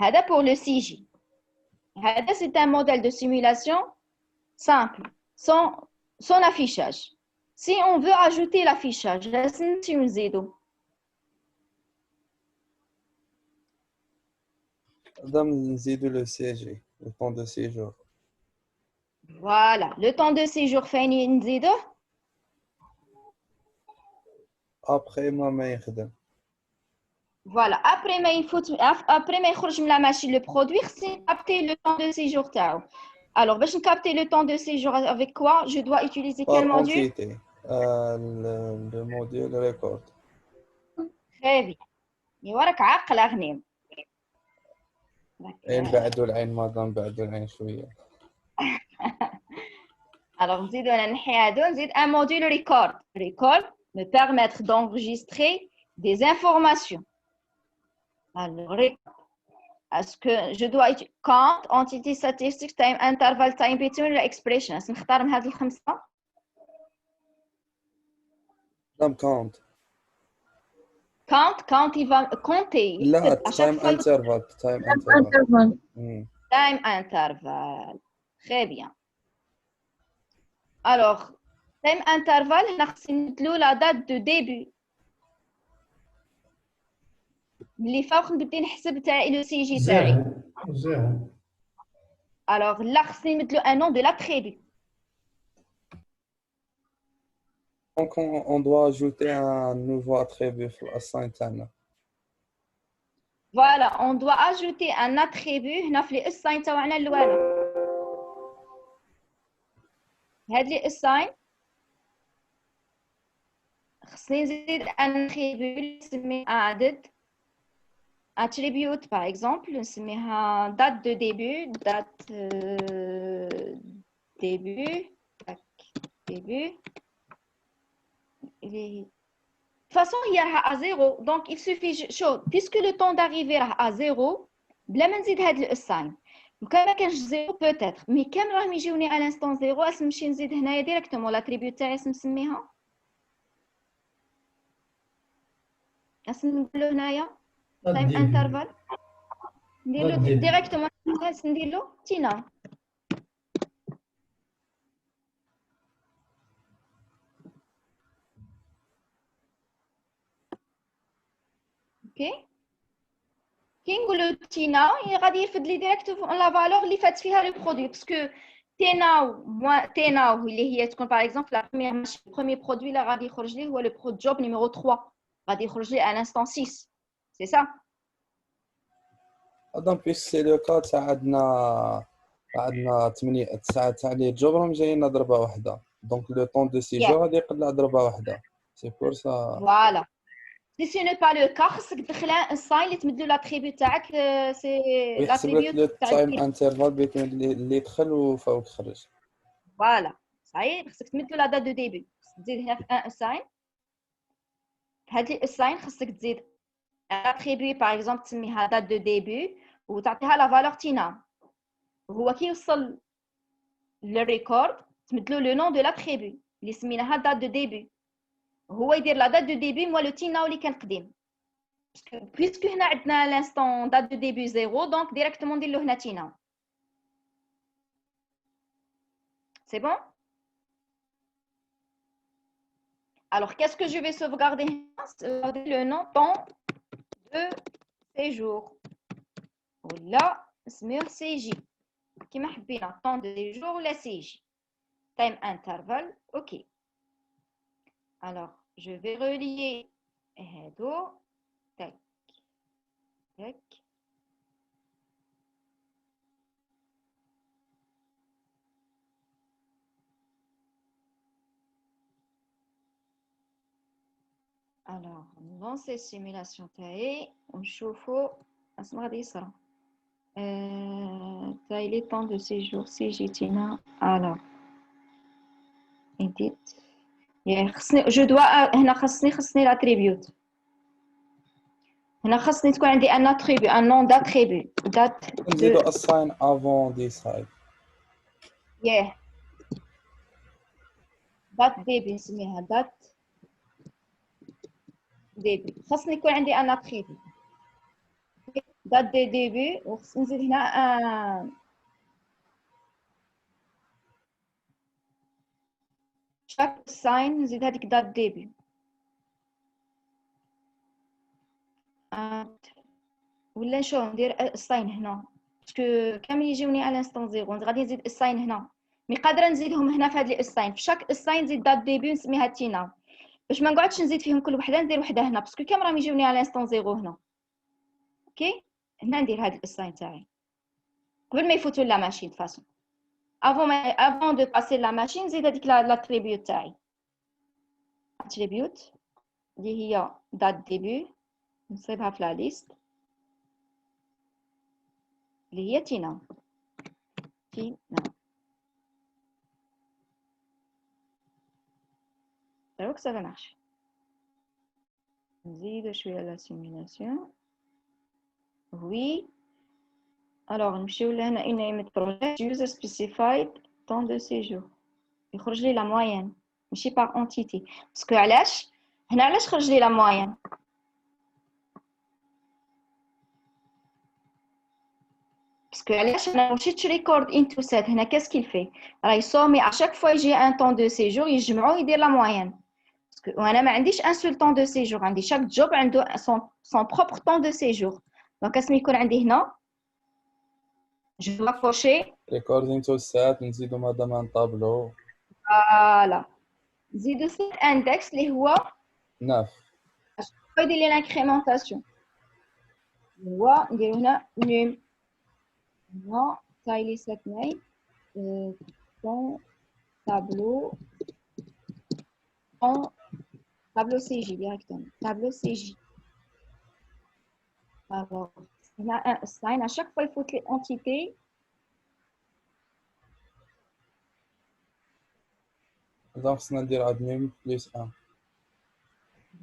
هذا pour le CJ. C'est un modèle de simulation simple, sans affichage. Si on veut ajouter l'affichage, نزيدو le CG, le temps de séjour. voilà, le temps de séjour فين نزيدوه Après ما يخدم. Voilà, après ما يخرج من la machine le produit, c'est capter le temps de séjour تاعو. Alors, باش capter le temps de séjour avec quoi? Je dois utiliser Par quel module? entité, le module record. Très bien. وراك عاقل غنيم. نبعدو العين مادام نبعدو العين شويه. Alors, نزيدو انا نحي هادو نزيد un module record. Record me permettre d'enregistrer des informations. Alors, est-ce que je dois utiliser count, entity statistics, time interval, time between expression. est-ce نختار من هاد الخمسه؟ نعم count. Count, il va compter. لا À chaque time fois, interval. time interval. Très bien. Alors, time interval, nous la date de début. اللي فوق نبدا نحسب تاعي لو سي جي تاعي. زيرو. Alors, là خصني نمدلو un nom de l'attribut. Donc on doit ajouter un nouveau attribut في الاسsign تاعنا. Voilà, on doit ajouter un attribut هنا في لي assign تاعنا الاولى. هاد لي assign خصني نزيد un attribut نسميه added attribute par exemple نسميها date de début début de toute façon il y a à 0 donc il suffit puisque le temps d'arriver à 0 بلا ما نزيد هاد الاساين وكان ما كانش 0 peut-être مي كان راهم يجيوني على انستون 0 اسم نمشي نزيد هنايا ديريكتومون لاتريبيوت تاعي اسم نسميها اسم نقولو هنايا تايم انترفال نديرلو ديريكتومون نديرلو تينا اوكي كي نقولو تينا غادي يرفد لي ديريكتومون لا فالور اللي فات فيها لو برودوي باسكو تيناو اللي هي تكون باغ اكزومبل لا بروميير ماشين البروميير برودوي اللي غادي يخرج لي هو لو برو جوب نيميرو 3 غادي يخرج لي على انستون 6 سي سا دونك بيس سي لو كا تاع عندنا 8 9 تاع لي جوب راهم جايين ضربه واحده دونك لو طون دو سيجور غادي يقلع ضربه واحده سي بور سا فوالا Si ce n'est pas le cas, خصك تدخل ان ساين اللي تمدلو لاتريبيو تاعك سي لاتريبيو تاع التايم انترفال بين اللي دخل وفوق خرج فوالا صحيح خصك تمدلو لا دات دو ديبي تزيد هنا في ان ساين هاد لي ساين خصك تزيد لاتريبيو باغ اكزومبل تسميها دات دو ديبي وتعطيها لا فالور تينا هو كي يوصل للريكورد تمدلو لو نون دو لاتريبيو اللي سميناها دات دو ديبي هو يدير لا دات دو ديبي موا لو تيناو اللي كان قديم بيسكو هنا عندنا لانستون دات دو ديبي 0 دونك ديريكتومون ندير له هنا تيناو سي بون alors qu'est-ce que je vais sauvegarder le nom temps de séjour ولا نسميه سي جي كيما حبينا temps de séjour ولا سي جي time interval ok. Alors, je vais relier هادو tac tac alors نلونسي السيمولاسيون تاعي ونشوفو اسمع غادي يصرا تاعي لي طون دو سيجور سي جيتينا alors edit خصني جو دوا هنا خصني لاتريبيوت هنا خصني تكون عندي ان اتريبيو ان نون داتريبيو دات نزيدو assign avant decide ياه دات ديبي نسميها دات ديبي خصني يكون عندي ان اتريبيو دات دي ديبي وخصني نزيد هنا chaque sign نزيد هذيك date début. ولا نشوف ندير الساين هنا باسكو كامل يجيوني على انستون زيرو غادي نزيد الساين هنا مي قادره نزيدهم هنا في هاد الساين في شاك الساين نزيد دات ديبي ونسميها تينا باش ما نقعدش نزيد فيهم كل وحده ندير وحده هنا باسكو كامل راهم يجيوني على انستون زيرو هنا اوكي هنا ندير هاد الساين تاعي قبل ما يفوتوا لا ماشين فاسون avant de passer la machine نزيد هذيك l'attribut تاعي attribut اللي هي date début نصيبها في لا ليست اللي هي تينا alors que ça va marcher نزيد شويه لا سيمولاسيون oui alors نمشيو لهنا une project user specified temps de séjour يخرج لي لا موين ماشي par entité باسكو علاش هنا علاش خرج لي لا موين باسكو علاش انا مشيت ريكورد انتو سيت هنا كاس كيل في راه يسومي ا شاك فوا يجي ان طون دو سيجور يجمعو يدير لا موين باسكو وانا ما عنديش ان سول طون دو سيجور عندي شاك جوب عنده سون بروبر طون دو سيجور دونك اسمي يكون عندي هنا جو دوا كوشي ريكورد انتو سات نزيدو مادام ان طابلو فوالا نزيدو سيت اندكس اللي هو 9 يدير لي لانكريمونطاسيون هو نديرو هنا نيم non taille cette mail ton tableau CJ directement tableau CJ alors on a un sign à chaque fois il faut que les entités donc خصنا ندير عاد نيم بلس 1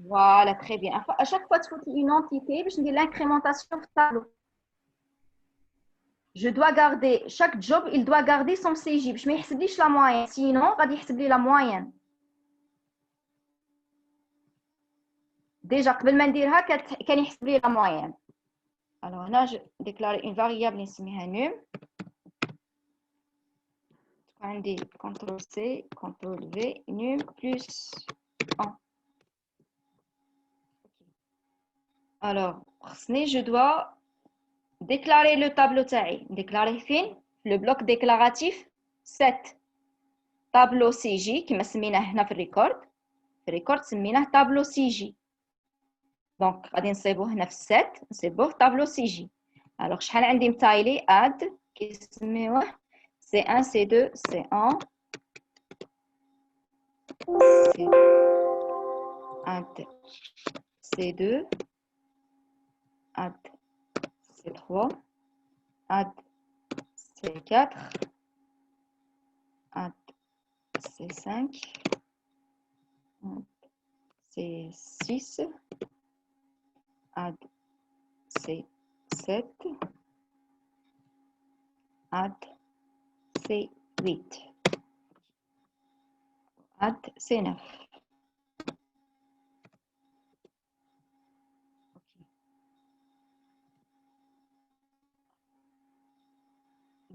voilà très bien à chaque fois tu faut une entité باش ندير l'incrémentation في tableau. Je dois garder, chaque job, il doit garder son CJ. Je ne vais pas la moyenne. Sinon, il va يحسب لي la moyenne. Déjà, قبل ما نديرها كان يحسب لي la moyenne. Alors là, je déclare une variable نسميها num. عندي CTRL C, CTRL V, num plus 1. Alors, je dois déclarer le tableau تاعي. Déclarer فين؟ Le bloc déclaratif 7. Tableau CJ كما سميناه هنا في الريكورد. في الريكورد سميناه tableau CJ. Donc غادي نصيبوه هنا في 7 نصيبوه tableau CJ. Alors شحال عندي متايلي add كيسميوه C1 C2 C1 add C2 add C3 add C4 add C5 add C6 add C7 add C8 add C9.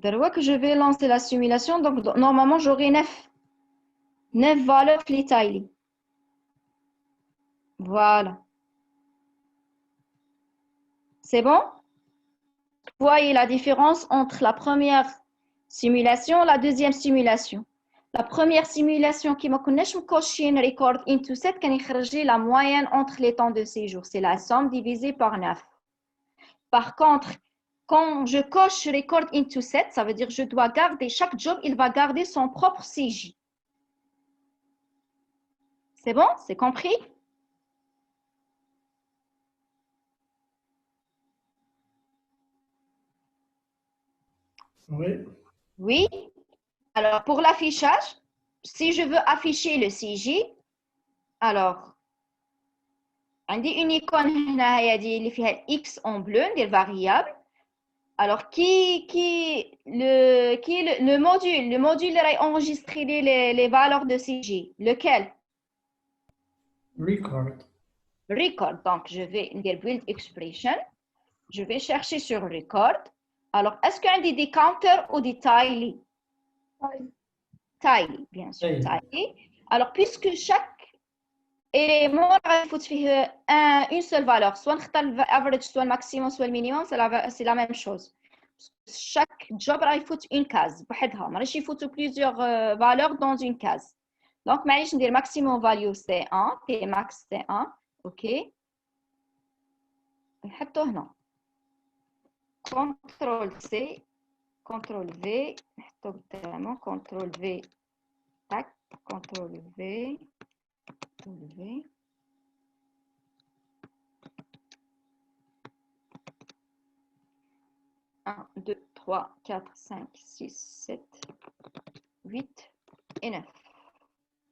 D'abord que je vais lancer la simulation, donc normalement j'aurai 9 valeurs Flitaili. Voilà. C'est bon? Vous voyez la différence entre la première simulation et la deuxième simulation. La première simulation qui m'a connu, je me coche un record into set qui est la moyenne entre les temps de séjour. C'est la somme divisée par 9. Par contre, quand je coche record into set, ça veut dire que je dois garder, chaque job, il va garder son propre CJ. C'est bon? C'est compris? Oui. Oui. Alors, pour l'affichage, si je veux afficher le CJ, alors, on dit une icône اللي فيها X en bleu, des variables. Alors, qui le module va enregistrer les valeurs de CJ. Lequel? Record. Record. Donc, je vais dire build expression. Je vais chercher sur record. Alors, est-ce qu'il y a des counters ou des tiles? Tiles, bien sûr. Tiles. Alors, puisque chaque élément il faut faire une seule valeur, soit l'average, soit le maximum, soit le minimum, c'est la même chose. Chaque job il faut une case. Il faut plusieurs valeurs dans une case. Donc, je vais dire maximum value c'est 1, Tmax c'est 1, OK. نحطو هنا CTRL C CTRL V نحطو قدامه CTRL V tac CTRL V CTRL V 1 2 3 4 5 6 7 8 et 9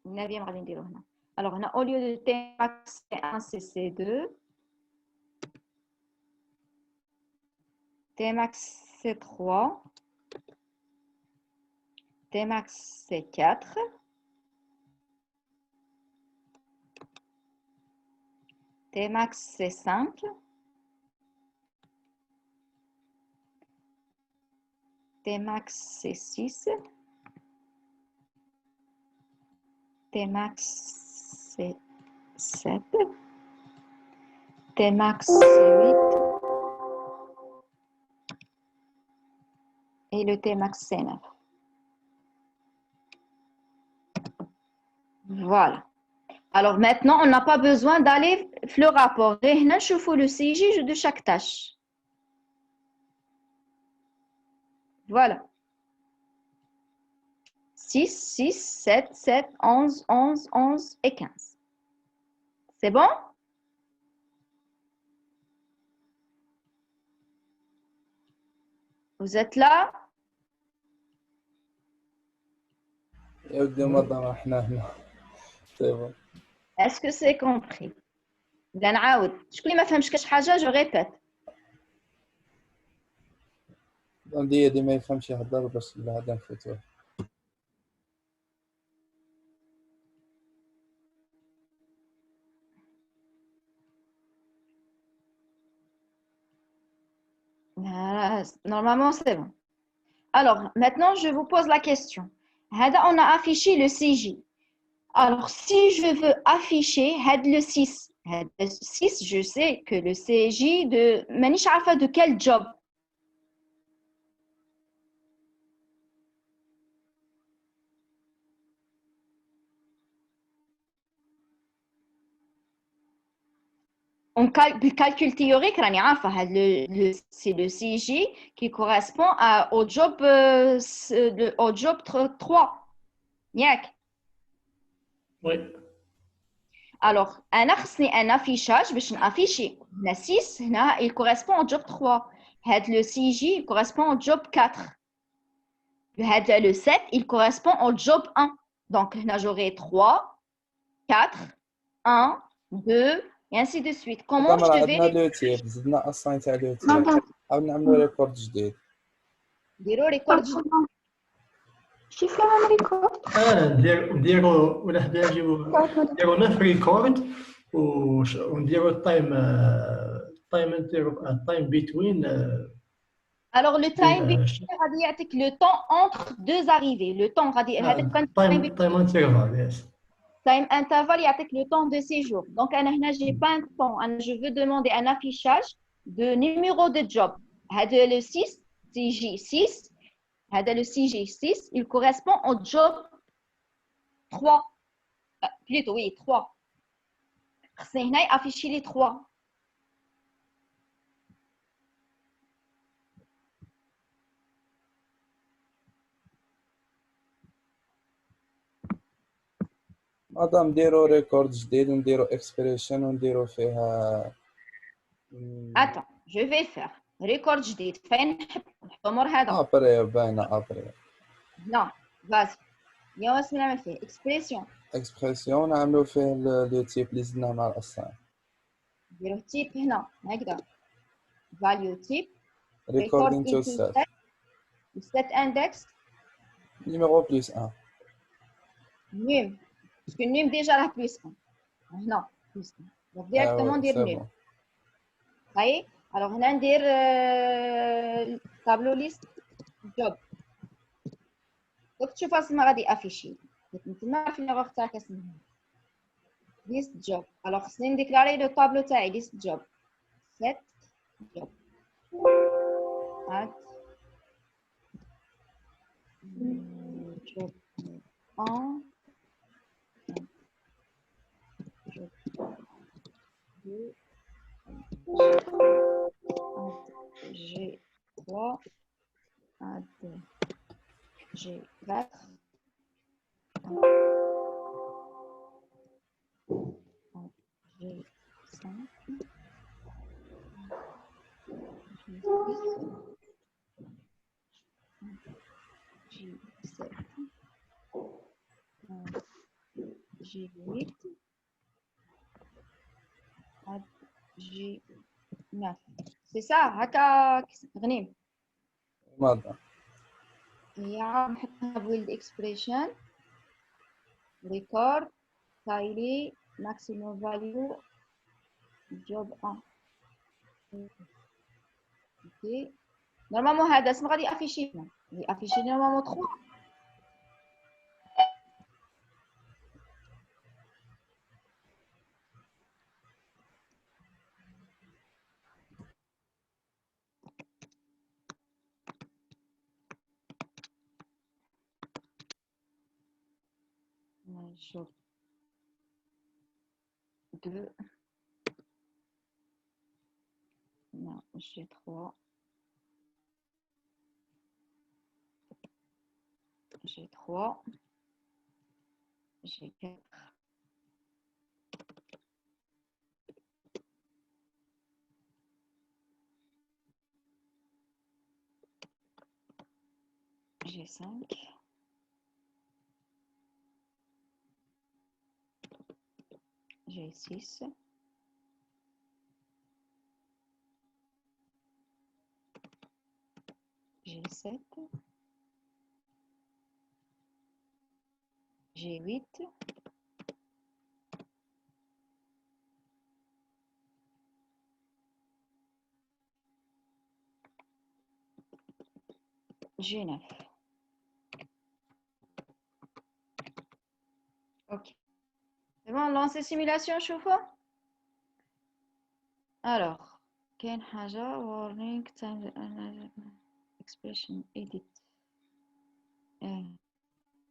9e غادي نديرو هنا. Alors هنا au lieu de Tmax C1 c'est C2 Tmax C3, Tmax C4, Tmax C5, Tmax C6, Tmax C7, Tmax C8 et le Tmax C9. Voilà. Alors maintenant, on n'a pas besoin d'aller le rapport. Maintenant, je fais le CJ de chaque tâche. Voilà. 6, 6, 7, 7, 11, 11, 11 et 15. C'est bon? Vous êtes là? Est-ce que c'est compris? Je répète. ديما يفهمش يهضر باش بعدا نفوتوه. Normalement, c'est bon. Alors, maintenant, je vous pose la question. On a affiché le CJ. Alors, si je veux afficher le 6, le 6, je sais que le CJ de... مانيش عارفة de quel job. Le calcul théorique, c'est le CJ qui correspond au job 3. Yak. Oui. Alors, un affichage, afficher. Le 6, il correspond au job 3. Le CJ, il correspond au job 4. Le 7, il correspond au job 1. Donc, j'aurai 3, 4, 1, 2, et ainsi de suite. Comment je vais... عندنا لو تيب زدنا اساين تاع لو تيب عاود نعملوا ريكورد جديد نديروا ريكورد شي فيها ريكورد نديروا ولا حدا نديروا 9 ريكورد ونديروا التايم التايم بين Alors, le time غادي يعطيك le temps entre deux arrivées. Le temps غادي هذاك كان تايم انترفال يس time intervalle يعطيك le temps de séjour. Donc انا هنا j'ai pas un temps, je veux demander un affichage de numéro de job. هذا le 6 CJ6 هذا le CJ6 il correspond au job 3 plutôt oui 3 خصني هنا afficher les 3. مادام نديرو ريكورد جديد ونديرو اكسبريشن ونديرو فيها Attends, je vais faire record جديد. فين نحطو مور هذا؟ ابري باينه ابري. لا vas-y. اليوم واش نعمل فيه؟ اكسبريسيون نعملو فيه لو تيب اللي زدناه مع الاساين. نديرو تيب هنا هكذا. value type recording to set. set index numéro plus 1. num. Parce que num déjà là plus 1. Non, plus 1. Donc directement dire num. Ça y est. Alors on a dire tableau liste job. Donc tu fasses ma غادي afficher. maintenant في l'erreur تاعك اسمها list job. Alors c'est déclarer le tableau تاعي list job. Set job. Add job 1 job 2 G3 add G4 G5 G6 G7 G8 add G9. C'est ça, هكا غنيم. ماذا؟ يا نحطها build expression record tidy maximum value job 1. اوكي نورمالمون هذا اسم غادي يافيشي لنا يافيشي لنا نورمالمون 3. نشوف 2 non j'ai 3 j'ai 3 j'ai 4 j'ai 5 j'ai 6 j'ai 7 j'ai 8 j'ai 9. Ok. C'est bon, on lance les simulations, chauffe-eau. Alors, كاين حاجة warning time expression edit.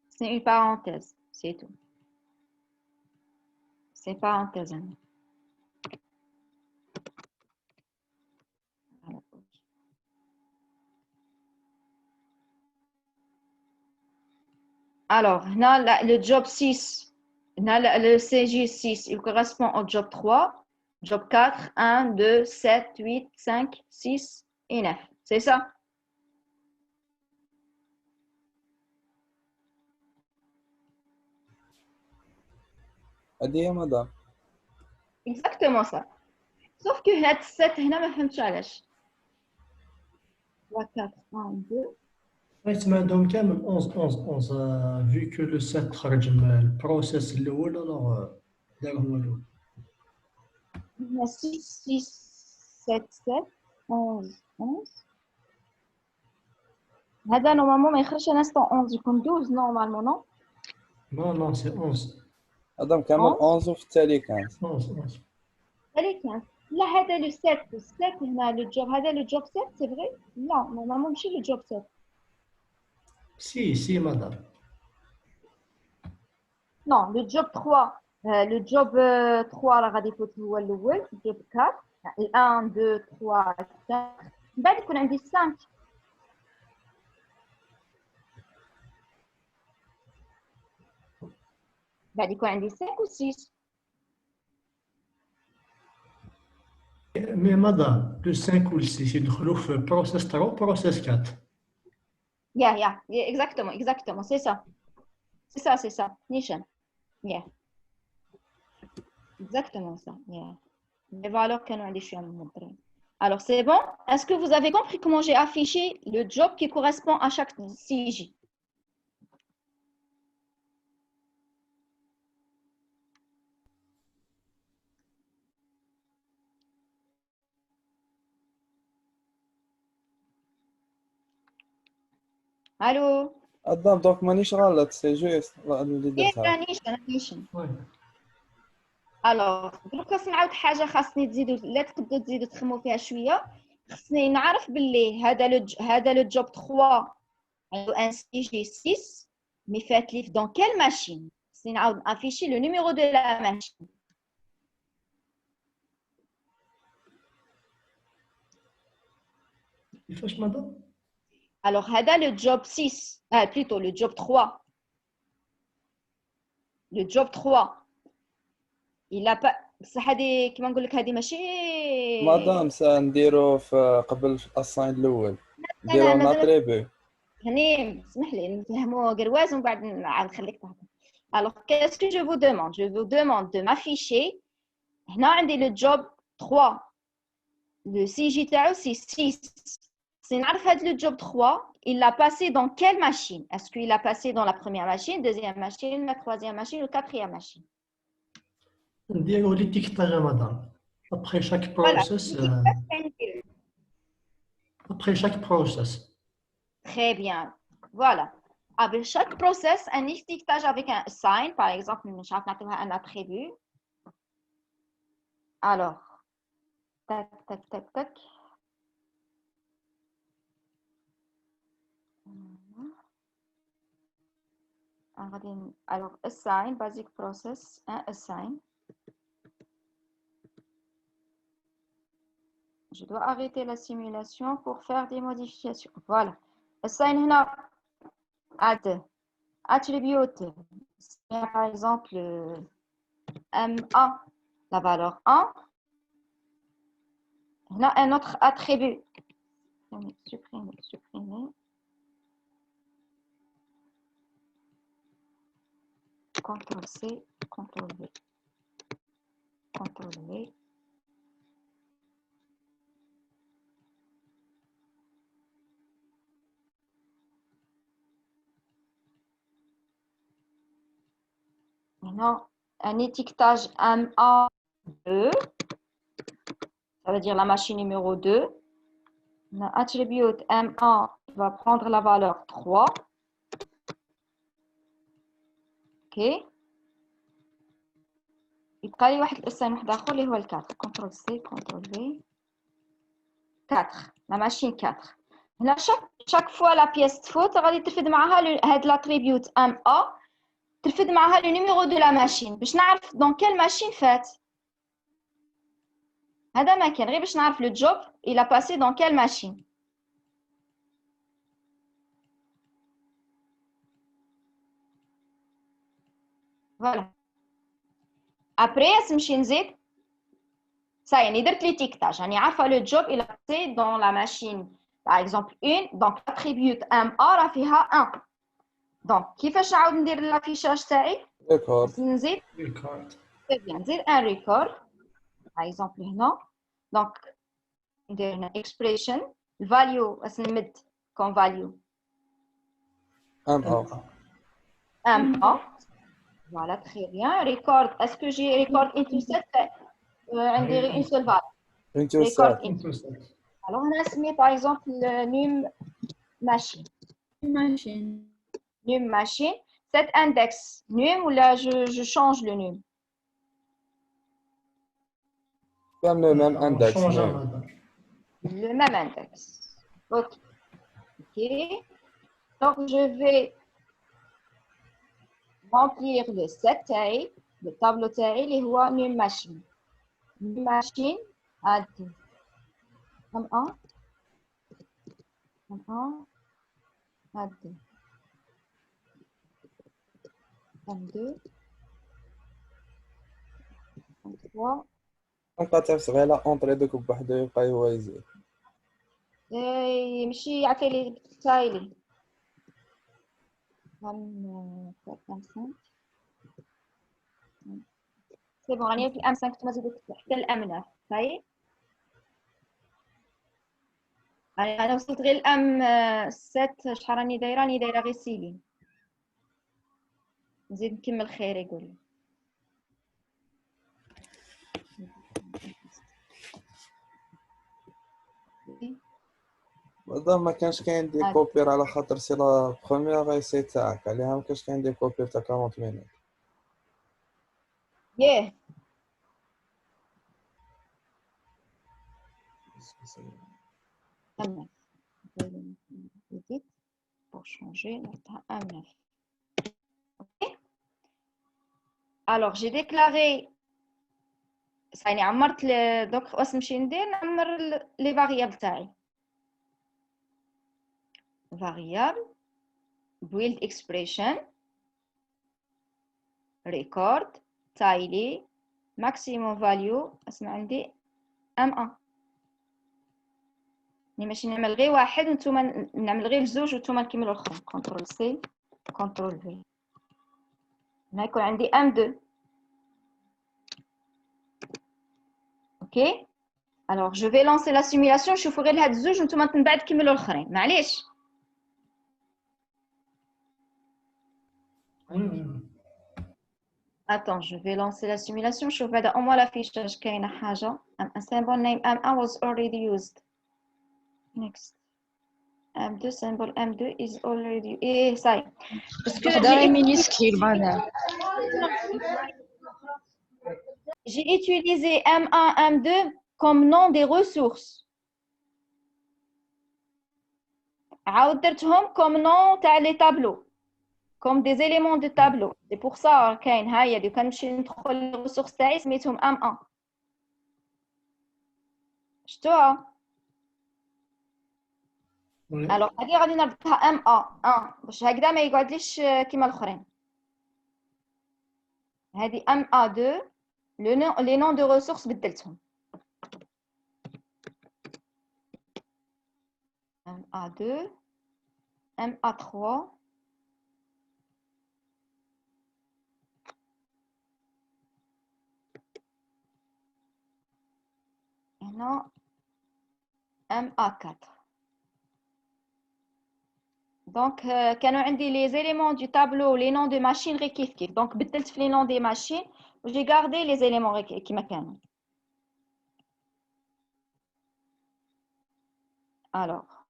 C'est une parenthèse, c'est tout. C'est parenthèse. Alors, okay. Alors, là, le job 6, là, le CJ6, il correspond au job 3, job 4, 1, 2, 7, 8, 5, 6 et 9. C'est ça? هذه هي مدام. Exactement ça. Sauf que هاد 7 هنا ما فهمتش علاش. 3, 4, 1, 2. يتسمى عندهم كامل 11 11 vu que le 7 خرج من البروسيس الاول alors دارهم الاول. 6, 6, 7, 7, 11, 11. هذا نورمالمون ما يخرجش ان انستون 11 يكون 12 نورمالمون نو. non c'est 11 هذا كامل 11 وفي التالي كان 11 هذا 15. لا هذا لو 7 7 هنا لو جوب هذا لو جوب 7 سي فري. لا نورمالمون ماشي لو جوب 7. si madame. Non, le job 3, le job 3 راه غادي يفوت هو الاول. job 4 1 2 3 4 من بعد يكون عندي 5. بعد يكون عندي 5 و 6. مي مدام لو 5 و 6 يدخلوا في بروسيس 3 بروسيس 4. Yeah, exactement, c'est ça. C'est ça, Nishan. Yeah. Exactement ça, yeah. Les valeurs qu'on a déjà montrées. Alors, c'est bon? Est-ce que vous avez compris comment j'ai affiché le job qui correspond à chaque CJ? Allô? قدام دونك مانيش غلط سي جوست اللي درتها. رانيش وي. الوغ دروك نعاود حاجه خاصني تزيدوا لا تقدروا تزيدوا تخمموا فيها شويه. خصني نعرف باللي هذا لو جوب 3 عنده ان سي جي 6 مي فات لي دون كيل ماشين. خصني نعاود افيشي لو نيميرو دو لا ماشين. كيفاش مدام؟ الوغ هذا لو جوب 6 بليتو لو جوب 3 لو جوب 3 il a pas بصح هذه كيما نقول لك هذه ماشي مادام سنديرو في قبل الاساين الاول نديرو مازال ناتريبي. هني اسمح لي نفهموا قرواز ومن بعد عاد نخليك تهضر. alors qu'est-ce que je vous demande de m'afficher هنا عندي le job 3 le CJ تاعو c'est 6. خصني نعرف هذا le job 3 il l'a passé dans quelle machine. est-ce qu'il a passé dans la première machine, deuxième machine, la troisième machine ou quatrième machine. نديرو ليتيكتاج مدام après chaque process. Après chaque process. Très bien. Voilà. Avec chaque process, un étiquetage avec un sign, par exemple, un attribut. Alors, tac, tac, tac, tac. Alors, assign, basic process, un assign. Je dois arrêter la simulation pour faire des modifications. Voilà. Assign هنا add attribute. Par exemple, M1, la valeur 1. Là, un autre attribut. Supprimer. CTRL-C, CTRL-V. CTRL-V. Maintenant, un étiquetage M1-2, ça veut dire la machine numéro 2. L'attribut M1 va prendre la valeur 3. OK. يبقى لي واحد الاسم واحد اخر اللي هو ال 4. CTRL C, CTRL V. 4. La machine 4. هنا chaque fois la pièce تفوت غادي ترفد معها هاد l'attribut M1 ترفد معها le numéro de la machine باش نعرف dans quelle machine فات. هذا ما كان غير باش نعرف le job il a passé dans quelle machine. Voilà. Après نمشي نزيد ça y est درت l'étiquetage راني عارفه le job il a passé dans la machine par exemple 1 donc l'attribut MA راه فيها 1. دونك كيفاش نعاود ندير لافيشاج تاعي ريكورد نزيد ريكورد. نزيد ان ريكورد باغ اكزومبل هنا دونك ندير هنا اكسبريشن الفاليو نمد كون فاليو ام فوالا تري بيان ريكورد اسكو جي ريكورد انتو سيت عندي غير اون سول فاليو انتو ريكورد سات انتو الوغ هنا نسمي باغ اكزومبل نيم ماشين num machine, cet index num ou là je change le num. كان لو ميم اندكس. Le même index. Ok. Ok. Donc je vais remplir le set taille, le tableau taille, les rois num machine. Num machine add M1 add M2 M3 نبقى تفس غير لا اونطري دوك بوحدو يبقى هو يزيد. يمشي يعطي لي تايلي 25 سي بون راني في الام 5 ما زيدت حتى الام 9 صاي انا وصلت غير الام 7 شحال راني دايره غير سيلين نزيد نكمل خير يقول لي هذا ما كانش كاين دي كوبير على خاطر سي لا بروميير ايسي تاعك عليها ما كانش كاين دي كوبير تاع 40 مينوت. Yeah. Pour changer notre M9. Ok. Alors, j'ai déclaré. Ça y est, عمرت donc واش نمشي ندير نعمر les variables تاعي. Variable build expression record tidy maximum value اسمع عندي M1. ماشي نعمل غير واحد وانتم نعمل غير الزوج وانتم نكملوا الاخرين. كنترول سي كنترول في. هنا يكون عندي M2. OK. Alors je vais lancer la simulation. شوفوا غير هاد الزوج وانتم من بعد كملوا الاخرين. معليش. Attends, je vais lancer la simulation. شوف هذا au moins l'affichage كاينه حاجه. A symbol name M1 was already used. Next. M2 symbol M2 is already. Eh, ça y est. Parce que j'ai utilisé M1, M2 comme nom des ressources. عاود درتهم comme nom تاع les tableaux. Comme des éléments de tableau. C'est pour ça كاين هاي دي كنمشي ندخل les ressources تاعي سميتهم M1. شفتوها؟ Alors هذه غادي نربطها MA1 باش هكذا ما يقعدليش كيما الاخرين. هذه MA2 les noms de ressources بدلتهم. MA2 MA3 هنا MA4. Donc كانوا عندي les éléments du tableau les noms de machines غير كيف. Donc بدلت في les noms des machines و j'ai gardé les éléments كيما كانوا. Alors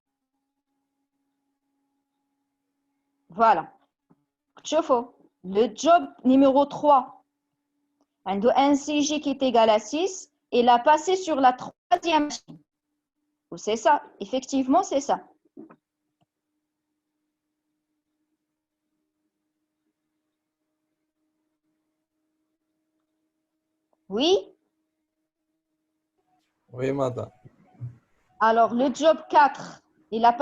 voilà. شوفوا le job numéro 3 عنده un CJ qui est égal à 6 et il a passé sur la troisième machine. C'est ça, effectivement c'est ça. Oui. Oui, madame. Alors, le job 4, il a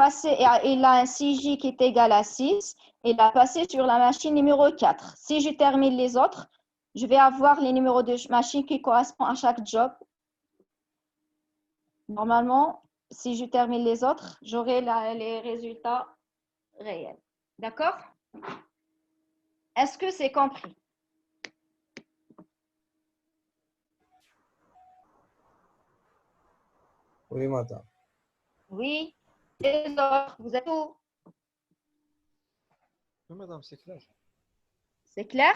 un CJ qui est égal à 6. Il a passé sur la machine numéro 4. Si je termine les autres, je vais avoir les numéros de machine qui correspondent à chaque job. Normalement, si je termine les autres, j'aurai les résultats réels. D'accord? Est-ce que c'est compris? Oui, madame. Oui. Les autres, vous êtes où? Oui, madame, c'est clair. C'est clair?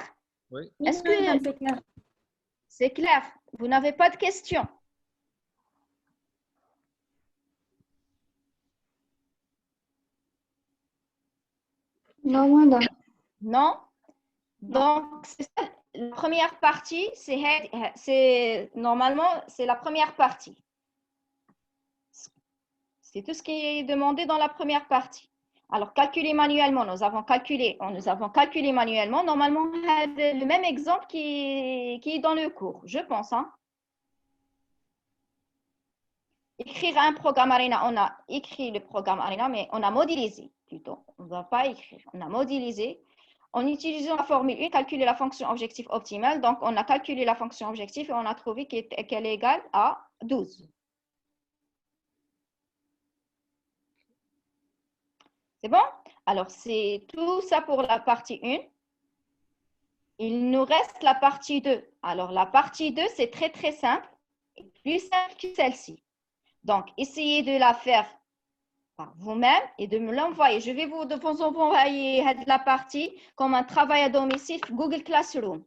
Oui. Est-ce que c'est clair? Vous n'avez pas de questions? Non, madame. Non? Donc, c'est ça, la première partie, c'est normalement, c'est la première partie. C'est tout ce qui est demandé dans la première partie. Alors, calculer manuellement, nous avons calculé manuellement. Normalement, le même exemple qui est dans le cours, je pense. Hein? Écrire un programme Arena, on a écrit le programme Arena, mais on a modélisé plutôt. On ne va pas écrire, on a modélisé. En utilisant la formule 1, calculer la fonction objectif optimale. Donc, on a calculé la fonction objectif et on a trouvé qu'elle est égale à 12. C'est bon? Alors, c'est tout ça pour la partie 1. Il nous reste la partie 2. Alors, la partie 2, c'est très, très simple. Et plus simple que celle-ci. Donc, essayez de la faire par vous-même et de me l'envoyer. Je vais vous envoyer la partie comme un travail à domicile Google Classroom.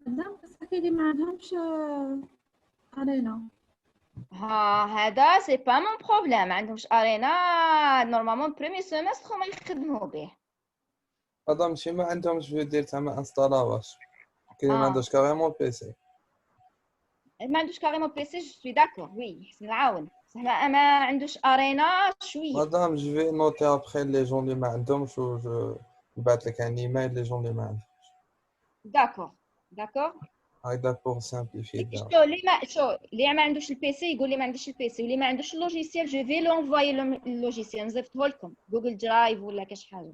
قدام بصح اللي ما عندهمش ارينا هذا سي با مون بروبليم. ما عندهمش ارينا نورمالمون بريمي سيمستر ما يخدموا به. هذا ماشي ما عندهمش جو دير تما انستالاواش كاين ما عندوش كاريمون بيسي. ما عندوش كاريمون بيسي جو سوي داكور وي حسن العاون بصح ما عندوش ارينا شويه. مادام جو في نوتي ابخي لي جون اللي ما عندهمش و جو نبعث لك ان ايميل لي جون اللي ما عندهمش. داكور هيدا بور سامبليفي. شو اللي ما عندوش البيسي يقول لي ما عنديش البيسي واللي ما عندوش اللوجيسيال جو في لو انفوي اللوجيسيال نصيفطه لكم جوجل درايف ولا كاش حاجه.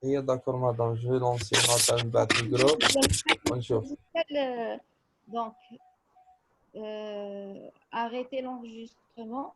هي داكور مادام جو في لونسي مثلا نبعث الجروب ونشوف. Donc, arrêtez l'enregistrement.